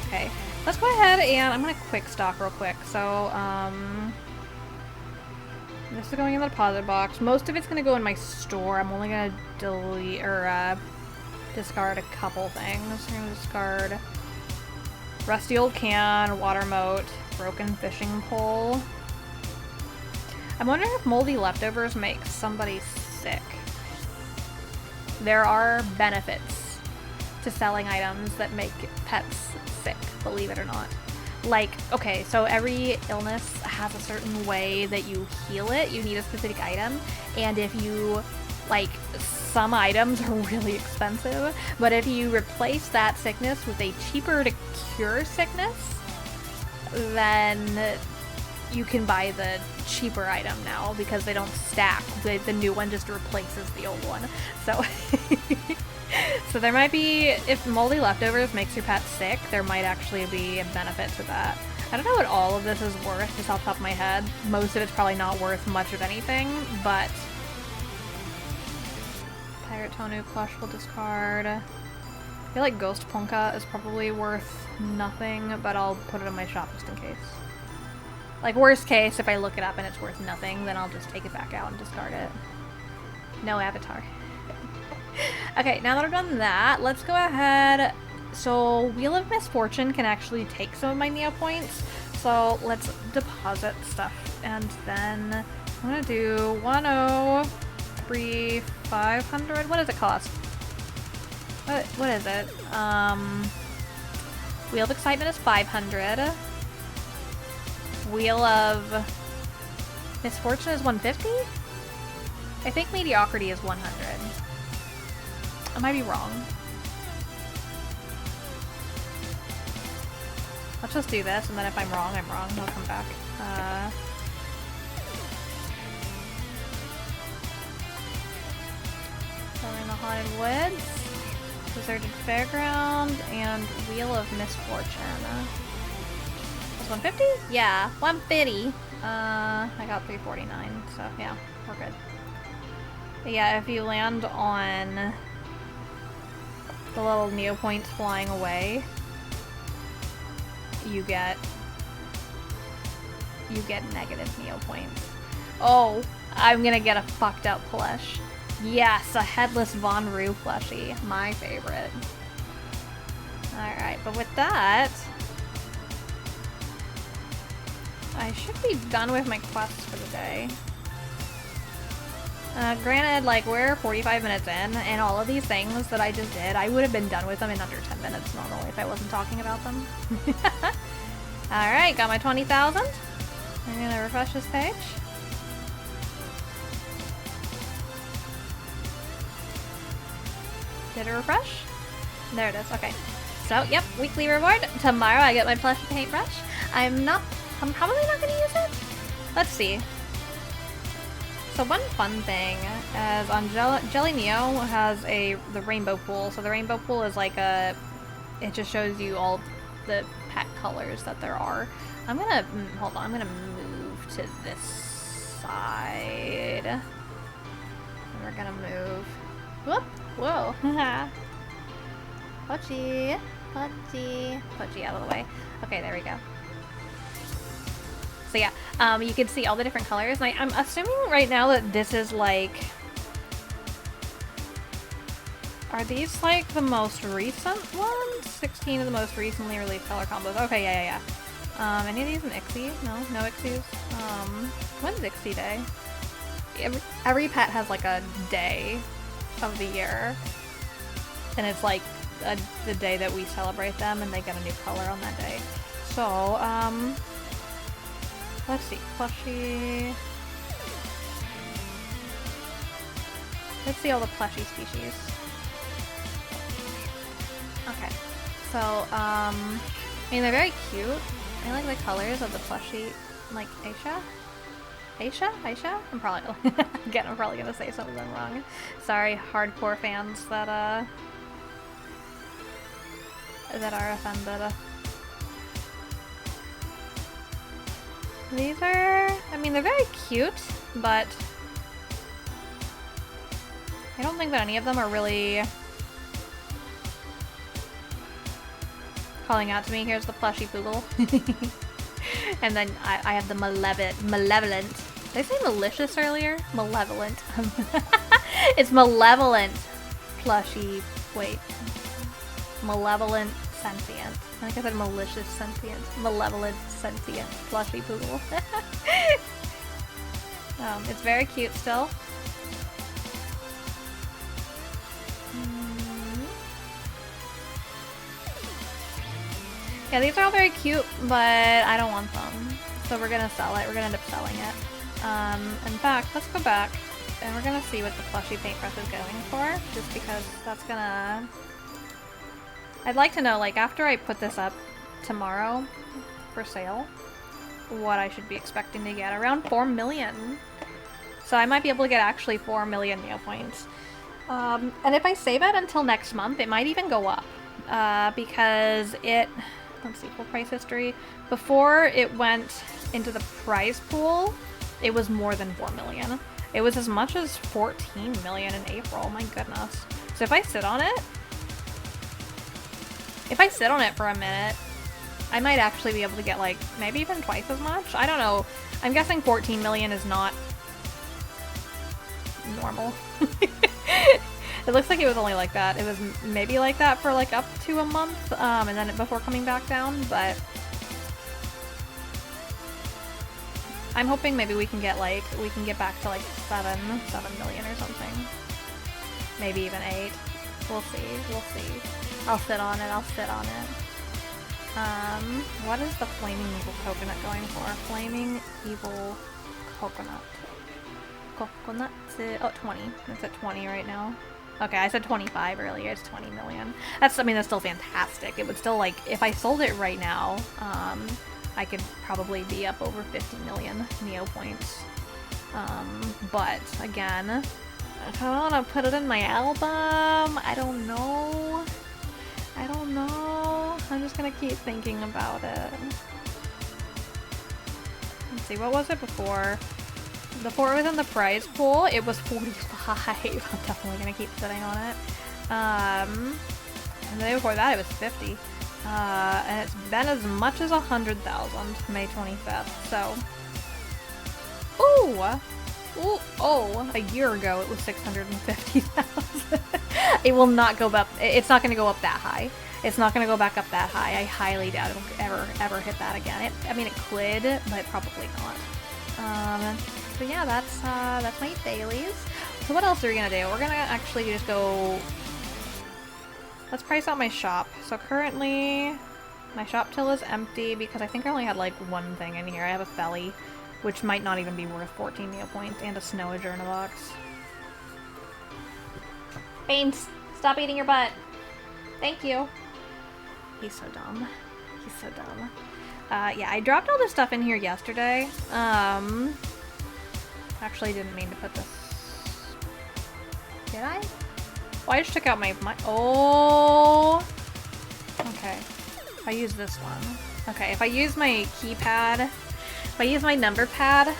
Okay, let's go ahead and I'm gonna quick stock real quick. So this is going in the deposit box. Most of it's gonna go in my store. I'm only gonna delete or discard a couple things. I'm gonna discard rusty old can, water moat, broken fishing pole. I'm wondering if moldy leftovers make somebody sick. There are benefits to selling items that make pets sick, believe it or not. Like, okay, so every illness has a certain way that you heal it. You need a specific item, and if you, like, some items are really expensive, but if you replace that sickness with a cheaper to cure sickness, then you can buy the cheaper item now because they don't stack. The new one just replaces the old one. So, so there might be, if moldy leftovers makes your pet sick, there might actually be a benefit to that. I don't know what all of this is worth just off the top of my head. Most of it's probably not worth much of anything, but Pirate Tonu plush will discard. I feel like Ghost Ponka is probably worth nothing, but I'll put it in my shop just in case. Like, worst case, if I look it up and it's worth nothing, then I'll just take it back out and discard it. No avatar. Okay, now that I've done that, let's go ahead. So, Wheel of Misfortune can actually take some of my Neopoints. So, let's deposit stuff. And then I'm gonna do 103, 500. What does it cost? What is it? Wheel of Excitement is 500. Wheel of Misfortune is 150? I think Mediocrity is 100. I might be wrong. Let's just do this, and then if I'm wrong, I'm wrong. I'll come back. Selling the Haunted Woods, Deserted Fairground, and Wheel of Misfortune. 150? Yeah, 150. I got 349, so yeah, we're good. But yeah, if you land on the little Neopoints flying away, you get negative Neopoints. Oh, I'm gonna get a fucked up plush. Yes, a Headless Von Roo plushie. My favorite. Alright, but with that, I should be done with my quests for the day. Granted, like, we're 45 minutes in, and all of these things that I just did, I would have been done with them in under 10 minutes normally if I wasn't talking about them. Alright, got my 20,000. I'm gonna refresh this page. Did it refresh? There it is, okay. So, yep, weekly reward. Tomorrow I get my plush paintbrush. I'm probably not gonna use it. Let's see. So one fun thing is on Jelly Neo has the rainbow pool. So the rainbow pool is like it just shows you all the pet colors that there are. I'm gonna, hold on, I'm gonna move to this side. And we're gonna move, whoop, whoa, Pudgy, Pudgy, Pudgy out of the way. Okay, there we go. So yeah, you can see all the different colors. And I'm assuming right now that this is like, are these like the most recent ones? 16 of the most recently released color combos. Okay, yeah. Any of these an Ixie? No Ixies. When's Ixie Day? Every pet has like a day of the year, and it's like the day that we celebrate them, and they get a new color on that day. So, let's see, plushie. Let's see all the plushie species. Okay, so, I mean, they're very cute. I like the colors of the plushie, like Aisha? I'm probably, again, I'm probably gonna say some of them wrong. Sorry, hardcore fans that are offended. These are, I mean, they're very cute, but I don't think that any of them are really calling out to me. Here's the plushy Poogle. And then I have the malevolent. Did I say malicious earlier? Malevolent. It's malevolent plushy. Wait. Malevolent sentient. I think I said malicious sentient. Malevolent sentient plushy Poogle. It's very cute still. Yeah, these are all very cute, but I don't want them. So we're gonna sell it. We're gonna end up selling it. In fact, let's go back and we're gonna see what the plushie paintbrush is going for, just because that's gonna... I'd like to know, like, after I put this up tomorrow for sale, what I should be expecting to get. Around 4 million. So I might be able to get actually 4 million Neopoints. And if I save it until next month, it might even go up. Because it... Let's see, full price history. Before it went into the prize pool, it was more than 4 million. It was as much as 14 million in April. My goodness. So if I sit on it for a minute, I might actually be able to get like maybe even twice as much. I don't know. I'm guessing 14 million is not normal. It looks like it was only like that. It was maybe like that for like up to a month, and then before coming back down, but I'm hoping maybe we can get back to like 7 million or something. Maybe even 8. We'll see. I'll sit on it. What is the Flaming Evil Coconut going for? Flaming Evil Coconut. Coconut, oh, 20. It's at 20 right now. Okay, I said 25 earlier. It's 20 million. That's still fantastic. It would still, like, if I sold it right now, I could probably be up over 50 million Neopoints. But, again, I don't want to put it in my album. I don't know. I'm just gonna keep thinking about it. Let's see, what was it before? Before it was in the prize pool, it was 45. I'm definitely gonna keep sitting on it. And the day before that, it was 50. And it's been as much as 100,000, May 25th, so... Oh, a year ago it was 650,000. It will not go up, it's not gonna go up that high. It's not gonna go back up that high. I highly doubt it'll ever hit that again. I mean, it could, but probably not. So yeah, that's my dailies. So what else are we gonna do? We're gonna actually just go... Let's price out my shop. So currently, my shop till is empty because I think I only had like one thing in here. I have a Felly, which might not even be worth 14 Neopoints, and a Snowager in a box. Baines, stop eating your butt. Thank you. He's so dumb. Yeah, I dropped all this stuff in here yesterday. Actually didn't mean to put this. Did I? Well, I just took out my oh. Okay. If I use this one. Okay, if I use my keypad, if I use my number pad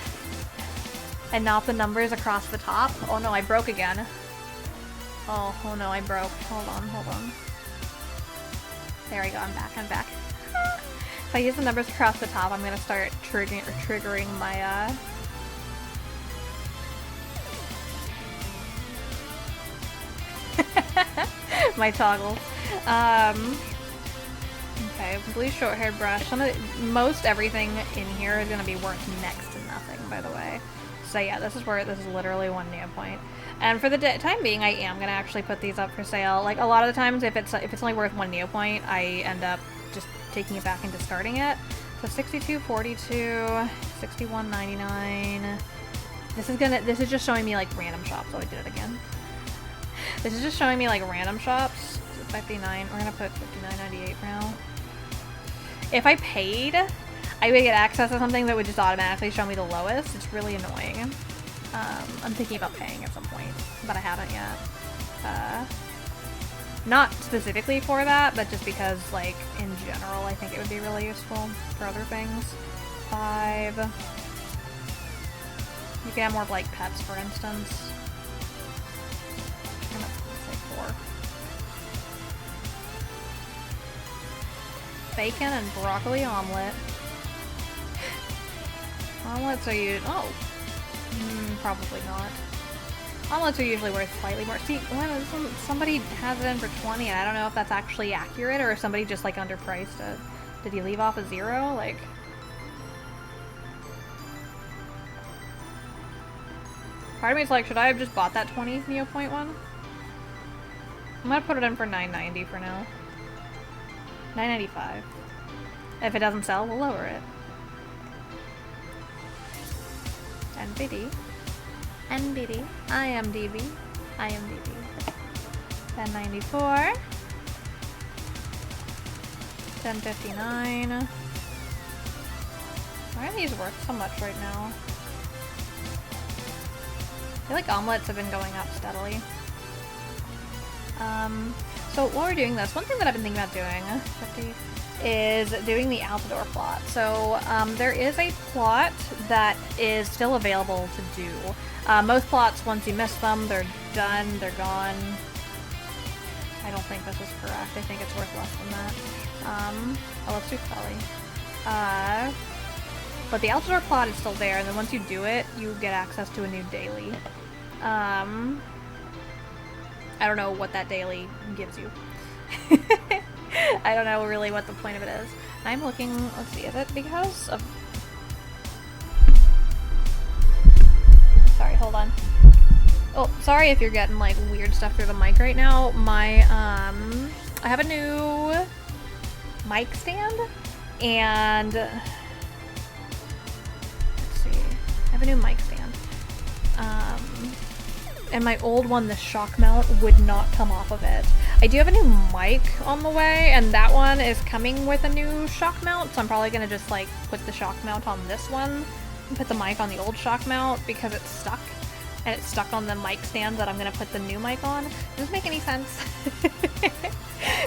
and not the numbers across the top. Oh no, I broke again. Oh no, I broke. Hold on. There we go, I'm back. If I use the numbers across the top, I'm gonna start triggering my, my toggles. Okay, blue short-haired brush. Most everything in here is gonna be worth next to nothing, by the way. So yeah, this is literally 1 Neopoint. And for the time being, I am gonna actually put these up for sale. Like, a lot of the times, if it's only worth 1 Neopoint, I end up just taking it back and discarding it. So 62.42, 61.99. This is just showing me like random shops. Oh, I did it again. This is just showing me like random shops. 59. We're gonna put 59.98 for now. If I paid, I would get access to something that would just automatically show me the lowest. It's really annoying. I'm thinking about paying at some point, but I haven't yet. Not specifically for that, but just because, like, in general, I think it would be really useful for other things. 5. You can have more, like, pets, for instance. I'm gonna say 4. Bacon and broccoli omelet. Omelets are probably not. Omelets are usually worth slightly more. See, somebody has it in for 20, and I don't know if that's actually accurate, or if somebody just, like, underpriced it. Did he leave off a 0? Like... Part of me is like, should I have just bought that 20 Neopoint one? I'm gonna put it in for $9.90 for now. $9.95. If it doesn't sell, we'll lower it. NBD. IMDb. 1094. 1059. Why are these worth so much right now? I feel like omelets have been going up steadily. So while we're doing this, one thing that I've been thinking about doing 50, is doing the Altador plot. So there is a plot that is still available to do. Most plots, once you miss them, they're done, they're gone. I don't think this is correct. I think it's worth less than that. Oh, let's do Felly. But the Altador plot is still there, and then once you do it, you get access to a new daily. I don't know what that daily gives you. I don't know really what the point of it is. I'm looking, let's see, is it because of... Sorry, hold on. Oh, sorry if you're getting, like, weird stuff through the mic right now. I have a new mic stand, and... Let's see. I have a new mic stand. And my old one, the shock mount, would not come off of it. I do have a new mic on the way, and that one is coming with a new shock mount, so I'm probably gonna just, like, put the shock mount on this one and put the mic on the old shock mount because it's stuck. And it's stuck on the mic stand that I'm gonna put the new mic on. Does this make any sense?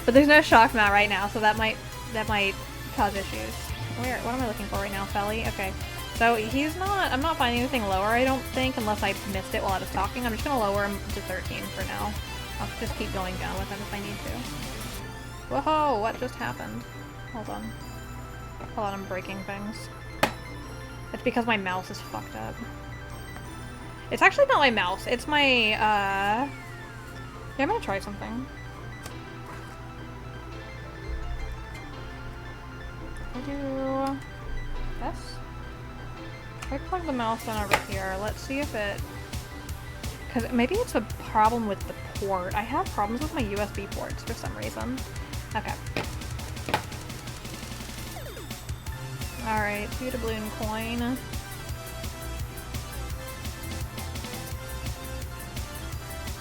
But there's no shock mount right now, so that might cause issues. What am I looking for right now, Felly? Okay. So I'm not finding anything lower, I don't think, unless I missed it while I was talking. I'm just gonna lower him to 13 for now. I'll just keep going down with him if I need to. Whoa, what just happened? Hold on, I'm breaking things. It's because my mouse is fucked up. It's actually not my mouse, it's my, yeah, I'm gonna try something. I do this. If I plug the mouse in over here, let's see if it... Because maybe it's a problem with the port. I have problems with my USB ports for some reason. Okay. Alright, 2 doubloon coin.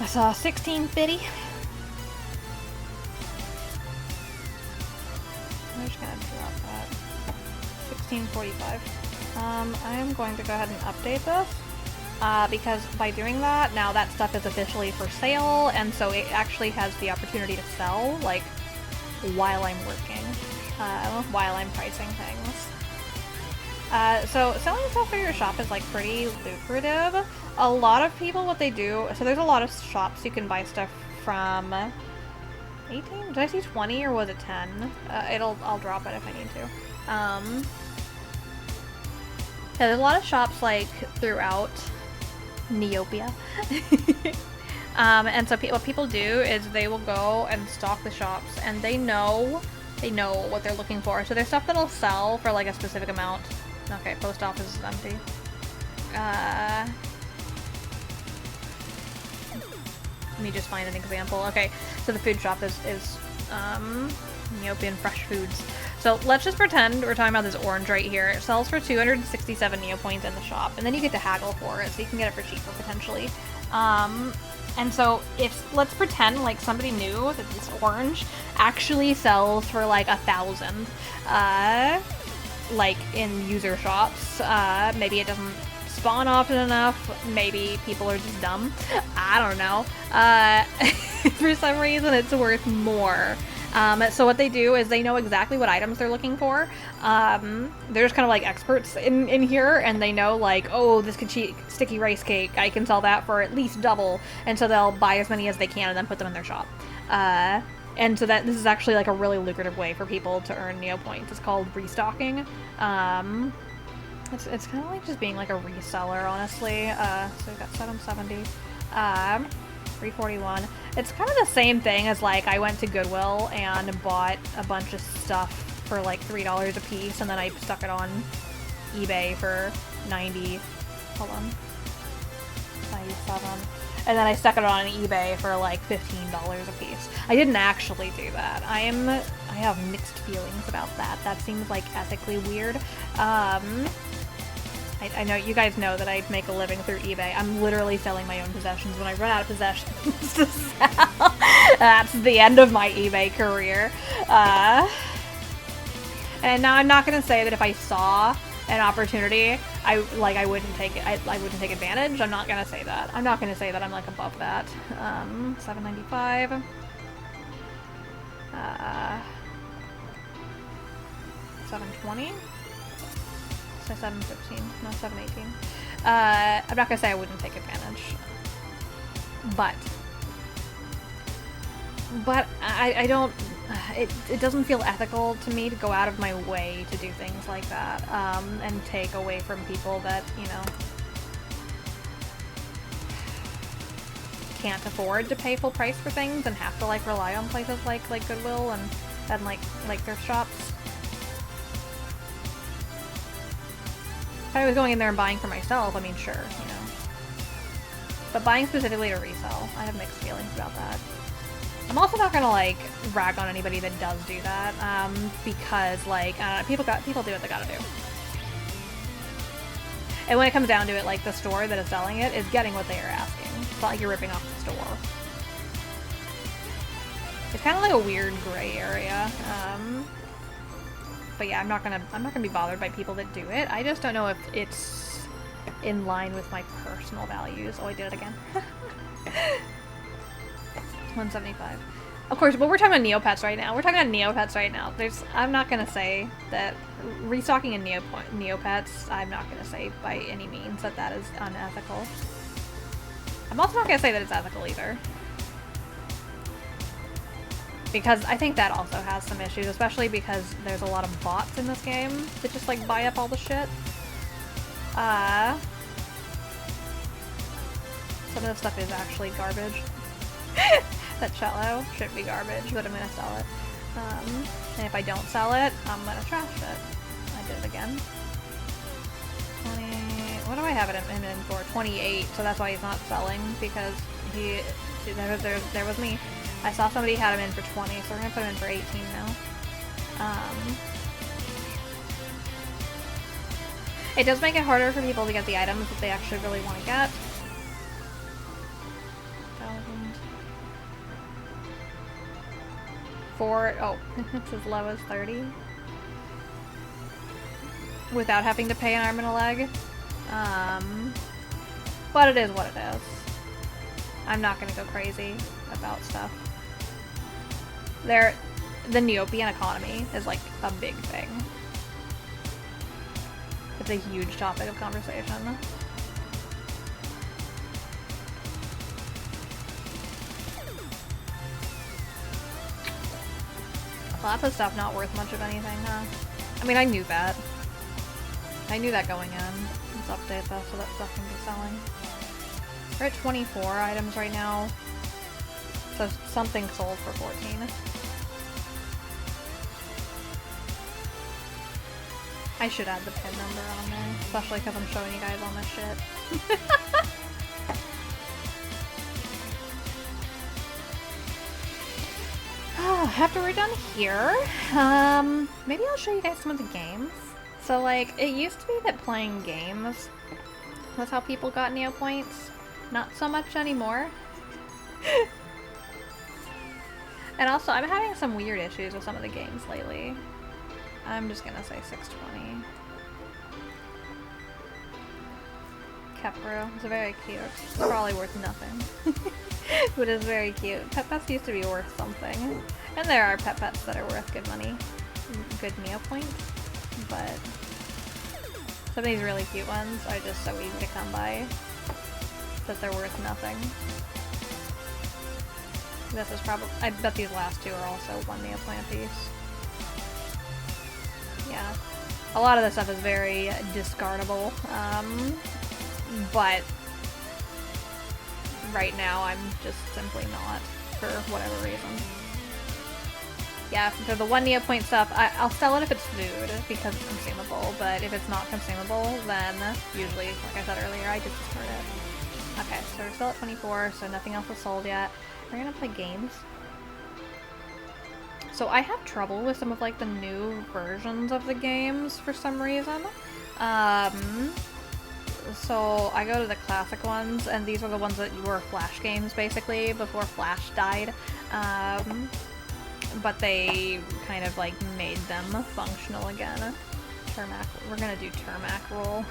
I saw 1650. I'm just gonna drop that. 16:45. I am going to go ahead and update this. Because by doing that, now that stuff is officially for sale, and so it actually has the opportunity to sell, like, while I'm working, while I'm pricing things. So selling stuff through your shop is, like, pretty lucrative. A lot of people, what they do, so there's a lot of shops you can buy stuff from. 18? Did I see 20 or was it 10? I'll drop it if I need to. Yeah, there's a lot of shops, like, throughout Neopia. And so what people do is they will go and stock the shops, and they know what they're looking for. So there's stuff that'll sell for, like, a specific amount. Okay, post office is empty. Let me just find an example. Okay, so the food shop is Neopian Fresh Foods. So let's just pretend we're talking about this orange right here. It sells for 267 Neopoints in the shop, and then you get to haggle for it, so you can get it for cheaper potentially. And so let's pretend like somebody knew that this orange actually sells for like 1,000, like in user shops. Maybe it doesn't spawn often enough. Maybe people are just dumb. I don't know. For some reason, it's worth more. So what they do is they know exactly what items they're looking for. They're just kind of like experts in here, and they know like, oh, this sticky rice cake, I can sell that for at least double, and so they'll buy as many as they can and then put them in their shop. And so this is actually like a really lucrative way for people to earn Neopoints. It's called restocking. It's kind of like just being like a reseller, honestly. So we've got 770. 341. It's kind of the same thing as like I went to Goodwill and bought a bunch of stuff for like $3 a piece, and then I stuck it on eBay for 97, and then I stuck it on eBay for like $15 a piece. I didn't actually do that. I have mixed feelings about that. That seems like ethically weird. I know you guys know that I make a living through eBay. I'm literally selling my own possessions when I run out of possessions to sell. That's the end of my eBay career. And now I'm not gonna say that if I saw an opportunity, I wouldn't take it. I wouldn't take advantage. I'm not gonna say that. I'm not gonna say that I'm like above that. 795. 720. 715, no, 718. I'm not gonna say I wouldn't take advantage, but I don't. It doesn't feel ethical to me to go out of my way to do things like that, and take away from people that, you know, can't afford to pay full price for things and have to like rely on places like Goodwill and like thrift shops. If I was going in there and buying for myself, I mean, sure, you know. But buying specifically to resell, I have mixed feelings about that. I'm also not gonna, like, rag on anybody that does do that, because, like, people do what they gotta do. And when it comes down to it, like, the store that is selling it is getting what they are asking. It's not like you're ripping off the store. It's kind of like a weird gray area. But yeah, I'm not gonna be bothered by people that do it. I just don't know if it's in line with my personal values. Oh, I did it again. 175. Of course, but we're talking about Neopets right now. I'm not gonna say that restocking in Neopets, I'm not gonna say by any means that is unethical. I'm also not gonna say that it's ethical either. Because I think that also has some issues, especially because there's a lot of bots in this game that just, like, buy up all the shit. Some of the stuff is actually garbage. That cello should be garbage, but I'm gonna sell it. And if I don't sell it, I'm gonna trash it. I did it again. 20... What do I have it in for? 28, so that's why he's not selling, because there was me. I saw somebody had him in for 20, so we're gonna put him in for 18 now. It does make it harder for people to get the items that they actually really want to get. 1,000. 4, oh, it's as low as 30. without having to pay an arm and a leg. But it is what it is. I'm not gonna go crazy about stuff. The Neopian economy is like a big thing. It's a huge topic of conversation. Lots of stuff not worth much of anything, huh? I mean, I knew that. I knew that going in. Let's update that so that stuff can be selling. We're at 24 items right now. So something sold for 14. I should add the pin number on there, especially because I'm showing you guys all this shit. After we're done here, maybe I'll show you guys some of the games. So, like, it used to be that playing games was how people got Neopoints. Not so much anymore. And also, I'm having some weird issues with some of the games lately. I'm just gonna say 620. Kepro. It's very cute. It's probably worth nothing. But it's very cute. Pet pets used to be worth something. And there are pet pets that are worth good money. Good Neopoints. But some of these really cute ones are just so easy to come by that they're worth nothing. This is probably... I bet these last two are also 1 Neopoint piece. Yeah. A lot of this stuff is very discardable. But right now I'm just simply not, for whatever reason. Yeah, for the 1 Neopoint stuff, I'll sell it if it's food, because it's consumable, but if it's not consumable, then usually, like I said earlier, I just discard it. Okay, so we're still at 24, so nothing else is sold yet. We're gonna play games. So I have trouble with some of, like, the new versions of the games for some reason. So I go to the classic ones, and these are the ones that were Flash games, basically, before Flash died. But they kind of, like, made them functional again. Termac, we're gonna do Termac roll.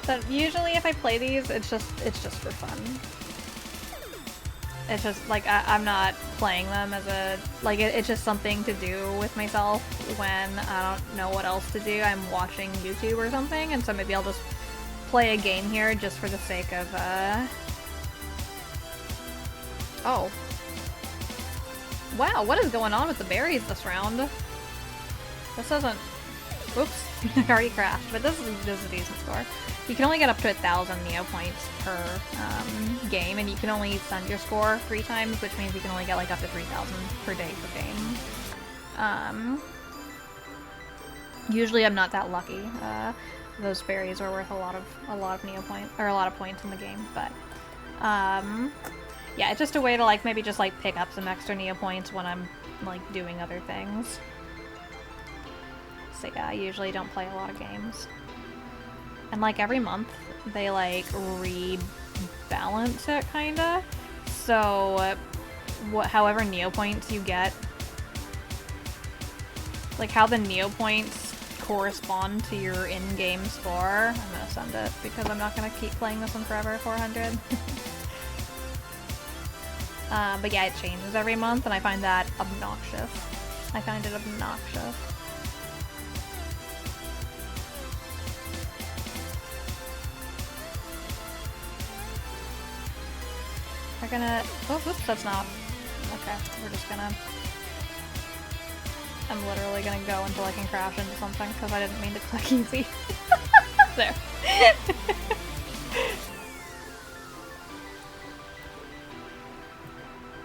So usually if I play these, it's just for fun. It's just, like, I'm not playing them as a, like, it's just something to do with myself when I don't know what else to do. I'm watching YouTube or something, and so maybe I'll just play a game here just for the sake of, Oh. Wow, what is going on with the berries this round? This doesn't... Oops, I already crashed, but this is a decent score. You can only get up to 1,000 Neopoints per game, and you can only send your score 3 times, which means you can only get like up to 3,000 per day per game. Usually I'm not that lucky. Those berries are worth a lot of Neopoints, or a lot of points in the game, but yeah, it's just a way to like maybe just like pick up some extra Neopoints when I'm like doing other things. So yeah, I usually don't play a lot of games. And like every month, they like rebalance it kinda. So however Neopoints you get, like how the Neopoints correspond to your in-game score. I'm gonna send it because I'm not gonna keep playing this one forever, 400. But yeah, it changes every month and I find that obnoxious. I find it obnoxious. We're gonna... Oh, oops, that's not... Okay, we're just gonna... I'm literally gonna go until I can crash into something, because I didn't mean to click easy. There.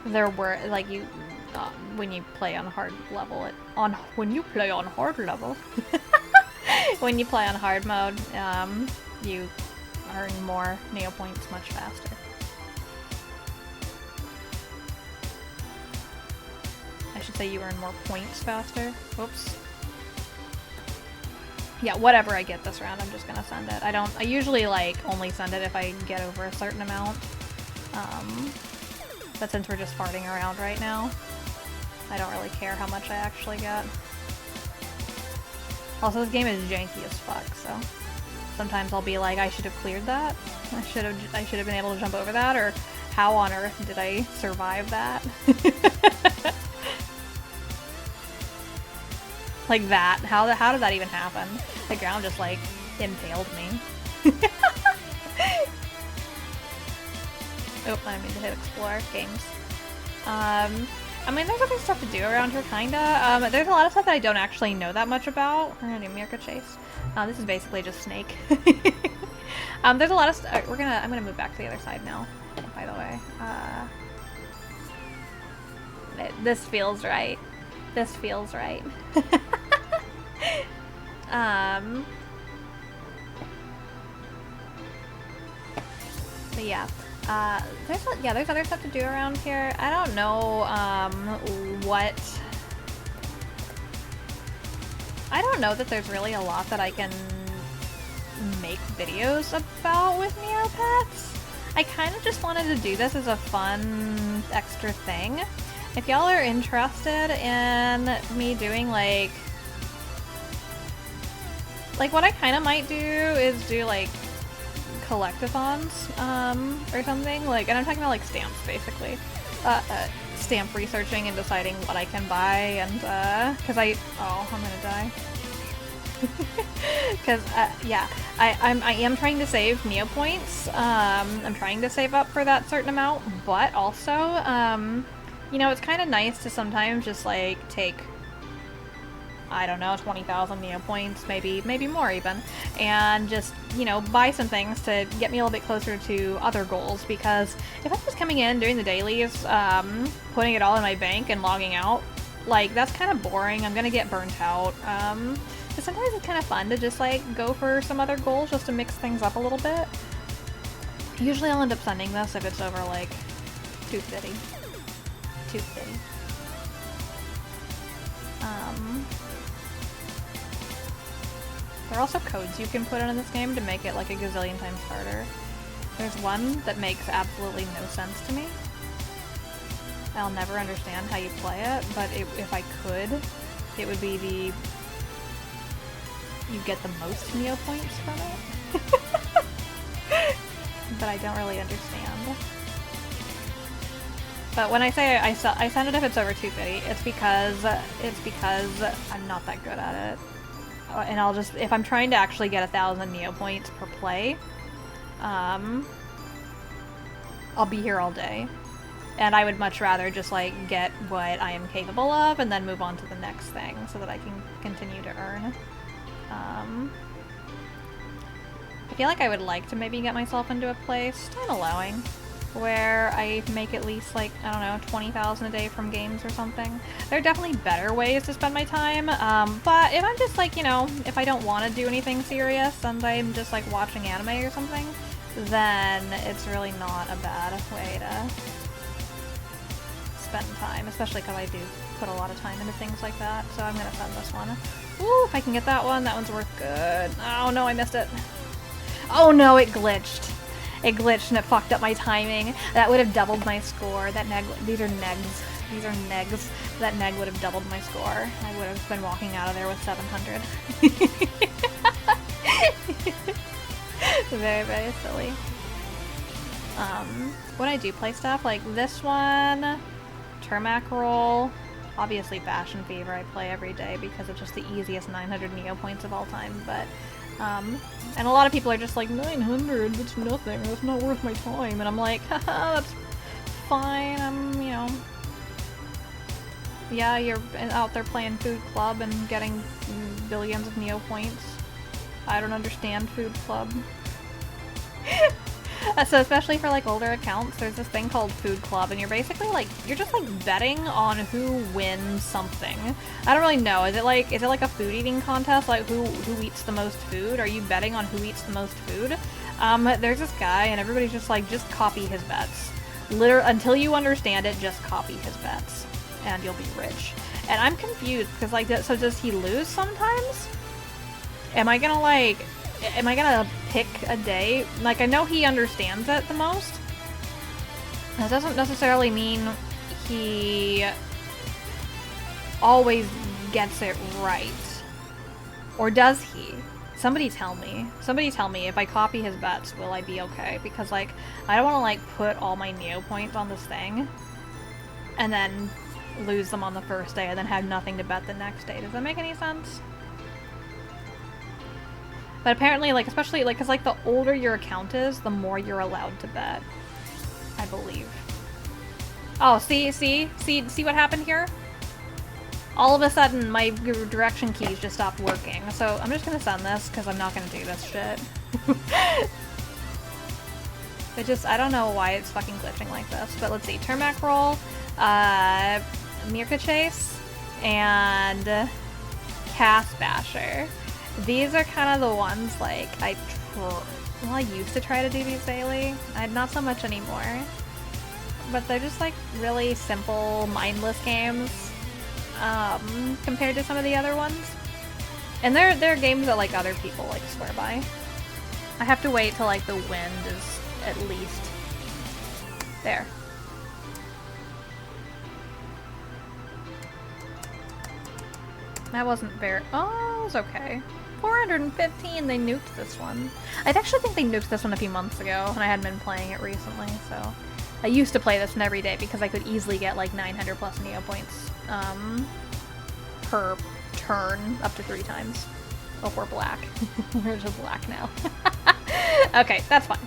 There were, like, you... when you play on hard level, when you play on hard level... when you play on hard mode, you earn more Neopoints much faster. I should say you earn more points faster. Whoops. Yeah, whatever I get this round, I'm just gonna send it. I usually, like, only send it if I get over a certain amount. But since we're just farting around right now, I don't really care how much I actually get. Also, this game is janky as fuck, so sometimes I'll be like, I should have cleared that. I should have been able to jump over that, or how on earth did I survive that? Like that. How did that even happen? The ground just like impaled me. Oh, I need to hit explore games. I mean, there's other stuff to do around here, kinda. There's a lot of stuff that I don't actually know that much about. We're gonna do Mirka Chase. This is basically just Snake. There's a lot of I'm gonna move back to the other side now, by the way. This feels right. This feels right. But yeah. There's other stuff to do around here. I don't know, I don't know that there's really a lot that I can make videos about with Neopets. I kind of just wanted to do this as a fun extra thing. If y'all are interested in me doing like what I kind of might do is do like collectathons, or something, like, and I'm talking about like stamps, basically. Stamp researching and deciding what I can buy, and, cause I'm gonna die. Cause, yeah, I am trying to save Neopoints, I'm trying to save up for that certain amount, but also, you know, it's kind of nice to sometimes just, like, take, I don't know, 20,000 Neopoints, maybe more even, and just, you know, buy some things to get me a little bit closer to other goals, because if I'm just coming in, doing the dailies, putting it all in my bank and logging out, like, that's kind of boring. I'm gonna get burnt out. But sometimes it's kind of fun to just, like, go for some other goals just to mix things up a little bit. Usually I'll end up sending this if it's over, like, 250. 250. There are also codes you can put in this game to make it like a gazillion times harder. There's one that makes absolutely no sense to me. I'll never understand how you play it, but if I could, it would be the... you get the most Neopoints from it. But I don't really understand. But when I say I send it if it's over 250, it's because I'm not that good at it. And I'll just, if I'm trying to actually get 1,000 Neopoints per play, I'll be here all day. And I would much rather just, like, get what I am capable of and then move on to the next thing so that I can continue to earn. I feel like I would like to maybe get myself into a place, time allowing, where I make at least, like, I don't know, 20,000 a day from games or something. There are definitely better ways to spend my time, but if I'm just, like, you know, if I don't want to do anything serious and I'm just, like, watching anime or something, then it's really not a bad way to spend time, especially because I do put a lot of time into things like that, so I'm gonna send this one. Ooh, if I can get that one, that one's worth good. Oh no, I missed it. Oh no, it glitched. It glitched and it fucked up my timing. That would have doubled my score. That neg, these are negs. These are negs. That neg would have doubled my score. I would have been walking out of there with 700. Very, very silly. When I do play stuff, like this one, Termac Roll, obviously Fashion Fever I play every day because it's just the easiest 900 Neopoints of all time, but and a lot of people are just like, 900, that's nothing, that's not worth my time, and I'm like, haha, that's fine, I'm, you know, yeah, you're out there playing Food Club and getting billions of Neopoints. I don't understand Food Club. So especially for like older accounts, there's this thing called Food Club, and you're basically like, you're just like betting on who wins something. I don't really know. Is it like a food eating contest? Like who eats the most food? Are you betting on who eats the most food? There's this guy, and everybody's just like, just copy his bets. Literally, until you understand it, just copy his bets, and you'll be rich. And I'm confused because like, so does he lose sometimes? Am I gonna pick a day? Like, I know he understands it the most. That doesn't necessarily mean he always gets it right. Or does he? Somebody tell me. Somebody tell me, if I copy his bets, will I be okay? Because, like, I don't want to, like, put all my Neopoints on this thing and then lose them on the first day and then have nothing to bet the next day. Does that make any sense? But apparently, like, especially, like, because, like, the older your account is, the more you're allowed to bet. I believe. Oh, see what happened here? All of a sudden, my direction keys just stopped working. So I'm just gonna send this, because I'm not gonna do this shit. It just, I don't know why it's fucking glitching like this. But let's see, turn back roll, Mirka Chase, and Cast Basher. These are kind of the ones, like, I used to try to do these daily. Not so much anymore. But they're just, like, really simple, mindless games. Compared to some of the other ones. And they're games that, like, other people, like, swear by. I have to wait till, like, the wind is at least there. That wasn't very... Oh, it was okay. 415, they nuked this one. I actually think they nuked this one a few months ago, and I hadn't been playing it recently, so... I used to play this one every day because I could easily get, like, 900 plus Neopoints. Per turn, up to 3 times. Oh, we're black. We're just black now. Okay, that's fine.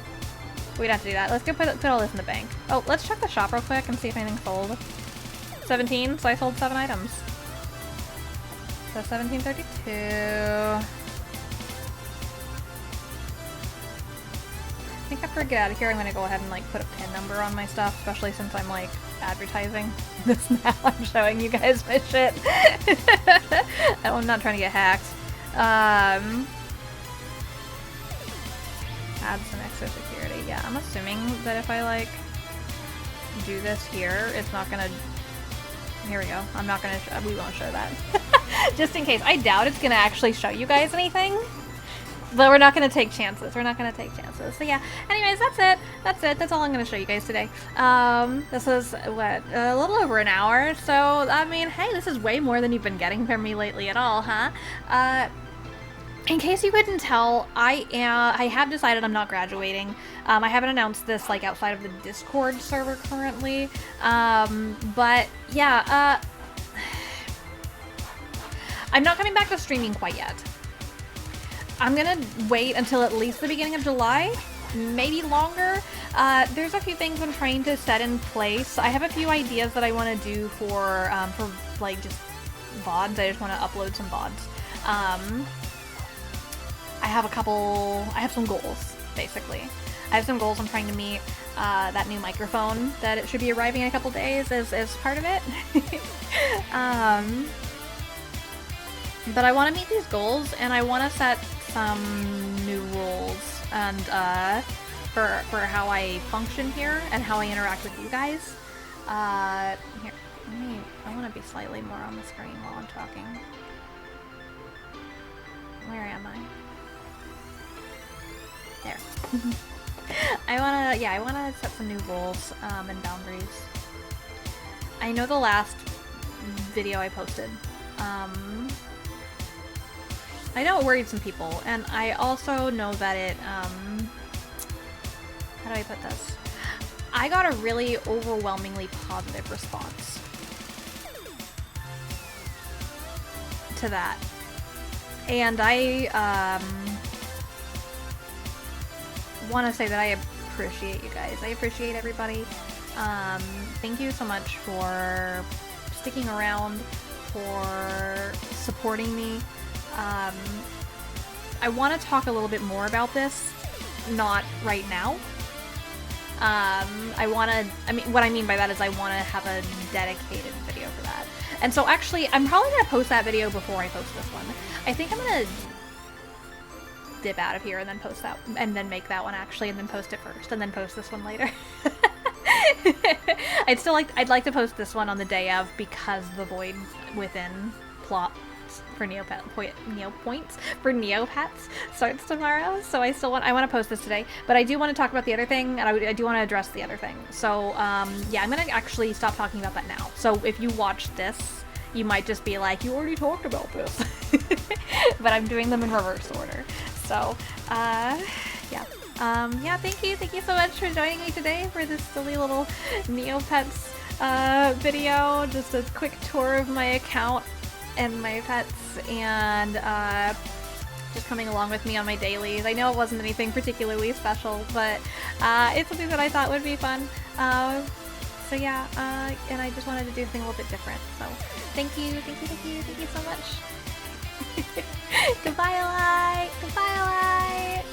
We don't have to do that. Let's go put all this in the bank. Oh, let's check the shop real quick and see if anything sold. 17, so I sold 7 items. So 1732. I think after I get out of here, I'm gonna go ahead and, like, put a pin number on my stuff, especially since I'm, like, advertising this now. I'm showing you guys my shit. I'm not trying to get hacked. Add some extra security. Yeah, I'm assuming that if I, like, do this here, it's not gonna... Here we go. I'm not gonna... We won't show that. Just in case. I doubt it's gonna actually show you guys anything. But we're not going to take chances. We're not going to take chances. So yeah, anyways, that's it. That's it. That's all I'm going to show you guys today. This is, what, a little over an hour. So, I mean, hey, this is way more than you've been getting from me lately at all, huh? In case you couldn't tell, I have decided I'm not graduating. I haven't announced this, like, outside of the Discord server currently. But, yeah, I'm not coming back to streaming quite yet. I'm gonna wait until at least the beginning of July, maybe longer. There's a few things I'm trying to set in place. I have a few ideas that I want to do for like, just VODs. I just want to upload some VODs. I have some goals, basically. I have some goals I'm trying to meet. That new microphone that it should be arriving in a couple days is part of it. But I want to meet these goals, and I want to set some new rules and for how I function here and how I interact with you guys. Here, I want to be slightly more on the screen while I'm talking. Where am I? There. I wanna set some new rules and boundaries. I know the last video I posted, I know it worried some people, and I also know that it, how do I put this? I got a really overwhelmingly positive response to that. And I, want to say that I appreciate you guys. I appreciate everybody. Thank you so much for sticking around, for supporting me. I want to talk a little bit more about this, not right now. What I mean by that is I want to have a dedicated video for that. And so actually, I'm probably going to post that video before I post this one. I think I'm going to dip out of here and then post that, and then make that one actually, and then post it first, and then post this one later. I'd like to post this one on the day of, because the Void Within plot for Neopets starts tomorrow, so I want to post this today, but I do want to talk about the other thing, and I do want to address the other thing. So yeah, I'm gonna actually stop talking about that now. So if you watch this, you might just be like, you already talked about this. but I'm doing them in reverse order. So, yeah. Yeah, thank you so much for joining me today for this silly little Neopets video. Just a quick tour of my account and my pets, and just coming along with me on my dailies. I know it wasn't anything particularly special, but it's something that I thought would be fun. So yeah, and I just wanted to do something a little bit different. So thank you so much. Goodbye, Eli. Goodbye, Eli.